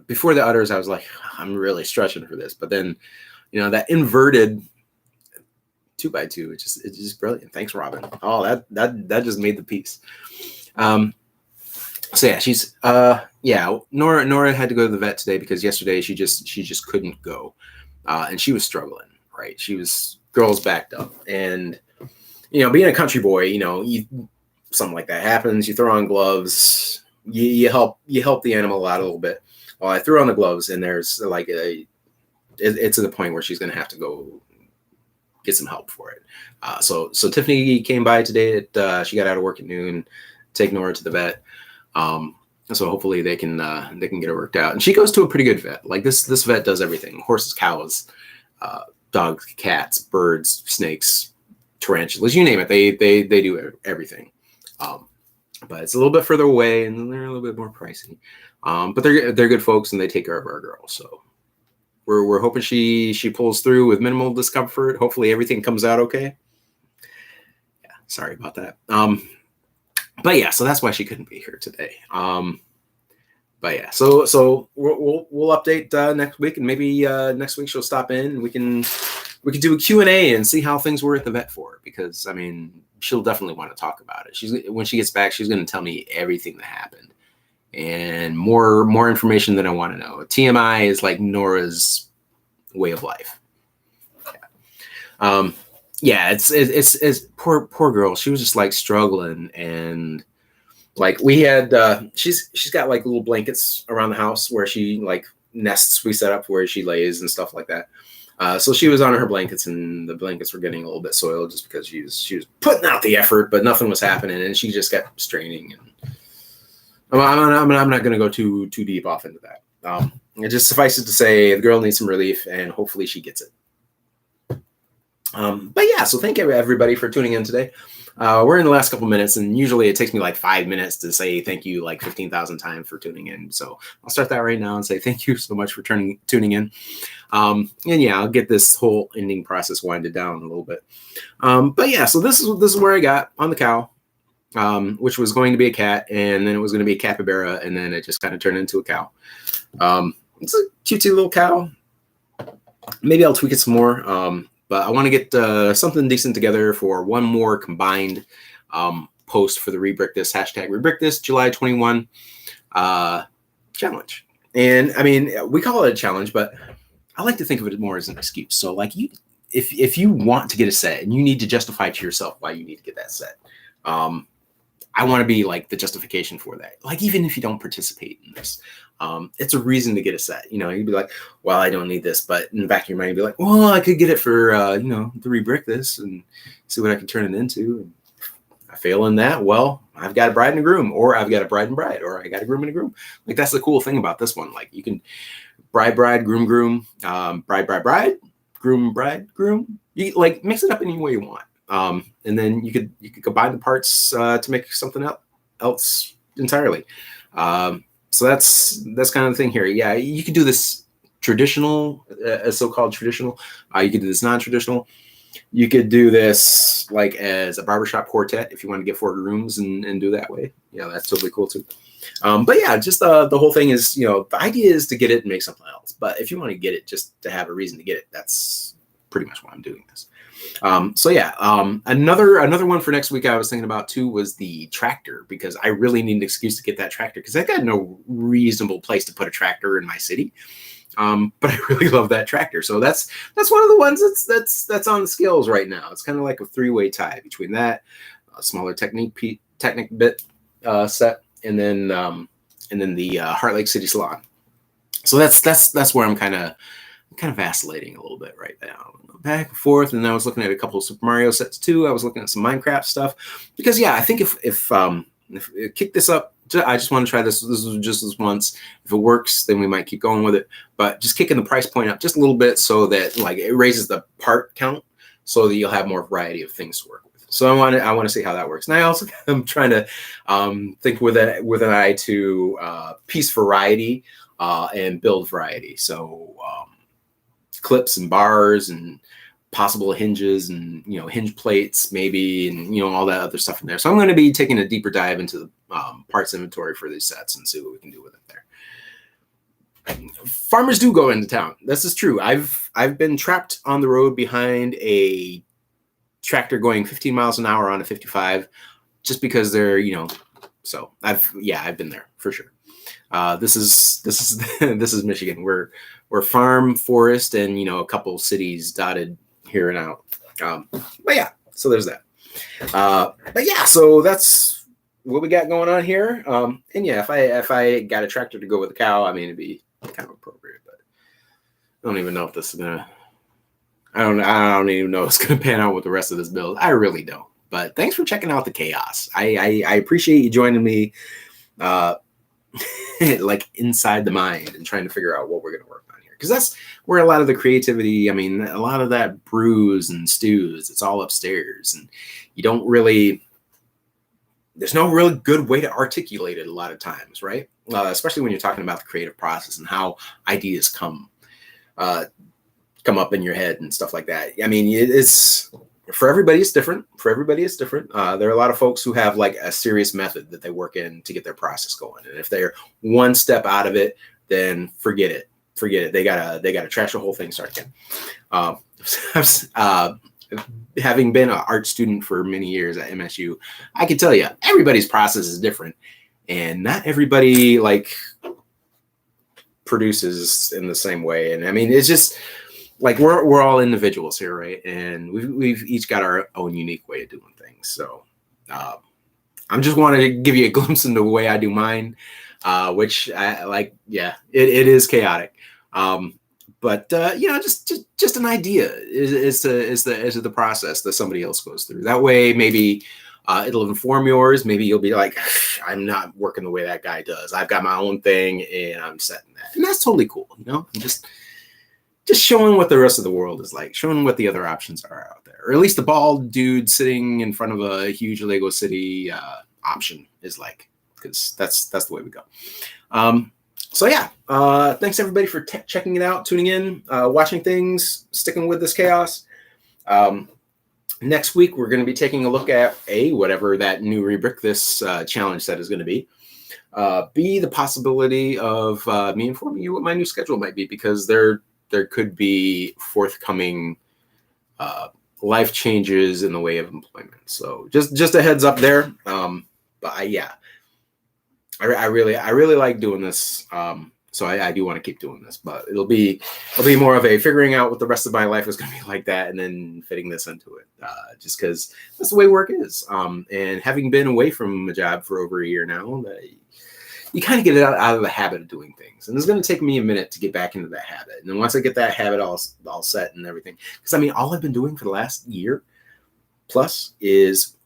before the udders, I was like, I'm really stretching for this. But then, that inverted 2x2, it's just brilliant. Thanks, Robin. Oh, that just made the piece. So yeah, she's Nora had to go to the vet today because yesterday she just couldn't go, and she was struggling. Right, girls backed up, and being a country boy, something like that happens. You throw on gloves, you help the animal out a little bit. Well, I threw on the gloves, and there's like it's to the point where she's going to have to go get some help for it. So Tiffany came by today. She got out of work at noon, take Nora to the vet. So hopefully they can get her worked out. And she goes to a pretty good vet. Like this vet does everything: horses, cows, dogs, cats, birds, snakes, tarantulas, you name it. They do everything. But it's a little bit further away, and they're a little bit more pricey. But they're good folks, and they take care of our girl. So we're hoping she pulls through with minimal discomfort. Hopefully everything comes out okay. Yeah, sorry about that. But yeah, so that's why she couldn't be here today. But yeah, so we'll update next week, and maybe next week she'll stop in, and we can do a Q&A and see how things were at the vet for her, because I mean, she'll definitely want to talk about it. When she gets back, she's going to tell me everything that happened and more information than I want to know. TMI is like Nora's way of life. Yeah. It's poor girl. She was just like struggling, and like we had she's got like little blankets around the house where she like nests. We set up where she lays and stuff like that. So she was on her blankets, and the blankets were getting a little bit soiled just because she was putting out the effort, but nothing was happening, and she just kept straining. And I'm not going to go too deep off into that. It just suffices to say the girl needs some relief, and hopefully she gets it. But yeah, so thank you everybody for tuning in today. We're in the last couple minutes, and usually it takes me like 5 minutes to say thank you like 15,000 times for tuning in. So I'll start that right now and say thank you so much for tuning in. And yeah, I'll get this whole ending process winded down a little bit. But yeah, so this is where I got on the cow, which was going to be a cat, and then it was going to be a capybara, and then it just kind of turned into a cow. It's a cutesy little cow. Maybe I'll tweak it some more. But I want to get something decent together for one more combined post for the Rebrick This, #RebrickThis July 21 challenge. And I mean, we call it a challenge, but I like to think of it more as an excuse. So like if you want to get a set and you need to justify to yourself why you need to get that set, I want to be like the justification for that. Like, even if you don't participate in this, it's a reason to get a set. You'd be like, well, I don't need this. But in the back of your mind, you'd be like, well, I could get it for, to rebrick this and see what I can turn it into. And if I fail in that, well, I've got a bride and a groom, or I've got a bride and bride, or I got a groom and a groom. Like, that's the cool thing about this one. Like, you can bride, groom, bride, groom. You like mix it up any way you want. And then you could combine the parts to make something else entirely. So that's kind of the thing here. Yeah, you could do this traditional, so-called traditional. You could do this non-traditional. You could do this like as a barbershop quartet if you want to get 4 grooms and do that way. Yeah, that's totally cool too. But yeah, just the whole thing is, the idea is to get it and make something else. But if you want to get it just to have a reason to get it, that's pretty much why I'm doing this. So yeah, another one for next week I was thinking about too was the tractor, because I really need an excuse to get that tractor because I got no reasonable place to put a tractor in my city. But I really love that tractor. So that's one of the ones that's on the scales right now. It's kind of like a 3-way tie between that, a smaller Technic bit set, and then the Heart Lake City Salon. So that's where I'm kind of vacillating a little bit right now, back and forth. And I was looking at a couple of Super Mario sets too. I was looking at some Minecraft stuff because yeah, I think if kick this up, I just want to try this. This was just this once. If it works, then we might keep going with it. But just kicking the price point up just a little bit so that like it raises the part count, so that you'll have more variety of things to work with. So I want to see how that works. And I also am trying to think with an eye to piece variety and build variety. So clips and bars and possible hinges and hinge plates maybe, and all that other stuff in there. So I'm going to be taking a deeper dive into the parts inventory for these sets and see what we can do with it there. Farmers do go into town. This is true. I've been trapped on the road behind a tractor going 15 miles an hour on a 55 just because they're so I've been there for sure. This is Michigan. We're farm, forest, and a couple cities dotted here and out. But yeah, so there's that. But yeah, so that's what we got going on here. And yeah, if I got a tractor to go with a cow, I mean, it'd be kind of appropriate. But I don't even know if this is gonna. I don't even know if it's gonna pan out with the rest of this build. I really don't. But thanks for checking out the chaos. I appreciate you joining me. Like inside the mind and trying to figure out what we're going to work on here, because that's where a lot of the creativity, a lot of that brews and stews, it's all upstairs, and there's no really good way to articulate it a lot of times, right? Especially when you're talking about the creative process and how ideas come up in your head and stuff like that. It's for everybody it's different. There are a lot of folks who have like a serious method that they work in to get their process going. And if they're one step out of it, then forget it. They gotta trash the whole thing, start again. Having been an art student for many years at MSU, I can tell you everybody's process is different, and not everybody like produces in the same way. And it's just like we're all individuals here, right? And we've each got our own unique way of doing things. So I'm just wanting to give you a glimpse into the way I do mine, which I like. Yeah, it is chaotic, but just an idea is the process that somebody else goes through. That way, maybe it'll inform yours. Maybe you'll be like, I'm not working the way that guy does. I've got my own thing, and I'm setting that, and that's totally cool. I'm just showing what the rest of the world is like, showing what the other options are out there, or at least the bald dude sitting in front of a huge Lego City option is like, because that's the way we go. So yeah, thanks everybody for checking it out, tuning in, watching things, sticking with this chaos. Next week, we're going to be taking a look at whatever that new rebrick this challenge set is going to be. B, the possibility of me informing you what my new schedule might be, because there could be forthcoming life changes in the way of employment. So just a heads up there. But I really like doing this. So I do want to keep doing this, but it'll be more of a figuring out what the rest of my life is going to be like that, and then fitting this into it. Just because that's the way work is. And having been away from a job for over a year now, you kind of get out of the habit of doing things. And it's going to take me a minute to get back into that habit. And then once I get that habit all set and everything, because all I've been doing for the last year plus is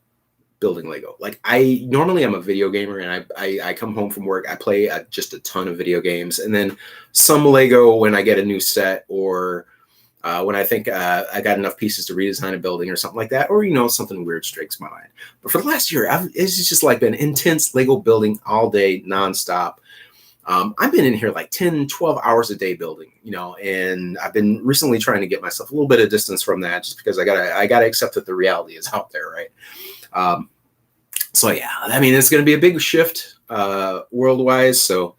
building Lego. Like normally I'm a video gamer, and I come home from work, I play just a ton of video games, and then some Lego when I get a new set, or when I think I got enough pieces to redesign a building or something like that, or, something weird strikes my mind. But for the last year, it's just like been intense Lego building all day, nonstop. I've been in here like 10, 12 hours a day building, and I've been recently trying to get myself a little bit of distance from that, just because I gotta accept that the reality is out there, right? So yeah, I mean, it's going to be a big shift world-wise. So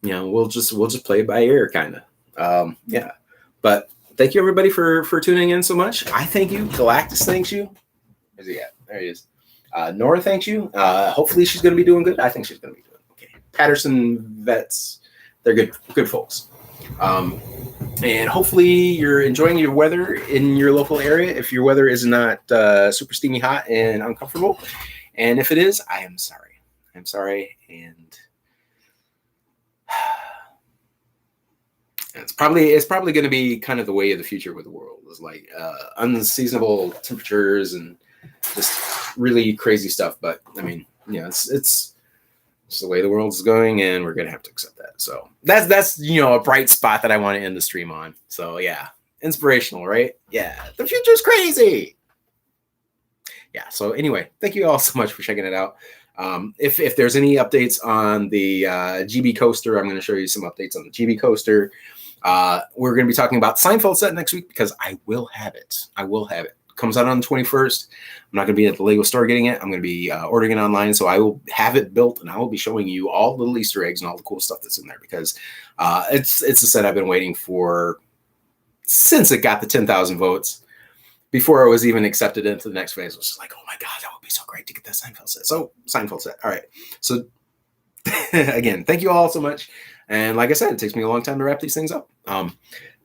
we'll just play it by ear, kind of. Yeah, but thank you everybody for tuning in so much. I thank you. Galactus thanks you. Where's he at? There he is. Nora thanks you. Hopefully she's going to be doing good. I think she's going to be doing okay. Patterson vets, they're good folks. And hopefully you're enjoying your weather in your local area. If your weather is not super steamy hot and uncomfortable, and if it is, I am sorry. I'm sorry, and it's probably going to be kind of the way of the future with the world. Is like unseasonable temperatures and just really crazy stuff. But I mean, it's the way the world is going, and we're gonna have to accept that. So that's a bright spot that I want to end the stream on. So yeah, inspirational, right? Yeah, the future's crazy. Yeah. So anyway, thank you all so much for checking it out. If there's any updates on the GB coaster, I'm going to show you some updates on the GB coaster. We're going to be talking about Seinfeld set next week, because I will have it. It comes out on the 21st. I'm not going to be at the Lego store getting it. I'm going to be ordering it online, so I will have it built, and I will be showing you all the little Easter eggs and all the cool stuff that's in there, because it's a set I've been waiting for since it got the 10,000 votes. Before I was even accepted into the next phase, I was just like, oh my God, that would be so great to get that Seinfeld set. So Seinfeld set. All right. So again, thank you all so much. And like I said, it takes me a long time to wrap these things up.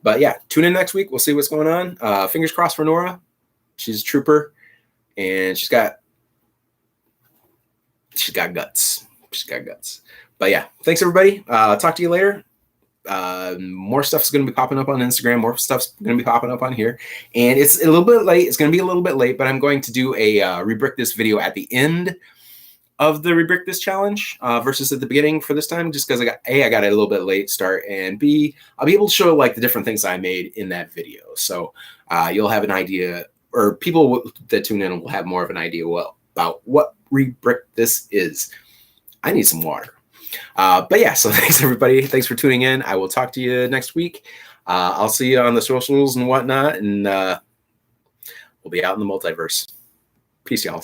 But yeah, tune in next week. We'll see what's going on. Fingers crossed for Nora. She's a trooper, and she's got guts. But yeah, thanks everybody. Talk to you later. More stuff's going to be popping up on Instagram. More stuff's going to be popping up on here. And it's a little bit late. It's going to be a little bit late, but I'm going to do a rebrick this video at the end of the rebrick this challenge versus at the beginning for this time, just because I got it a little bit late start, and B, I'll be able to show like the different things I made in that video. So you'll have an idea, or people that tune in will have more of an idea about what rebrick this is. I need some water. But yeah, so thanks everybody. Thanks for tuning in. I will talk to you next week. I'll see you on the socials and whatnot, and we'll be out in the multiverse. Peace, y'all.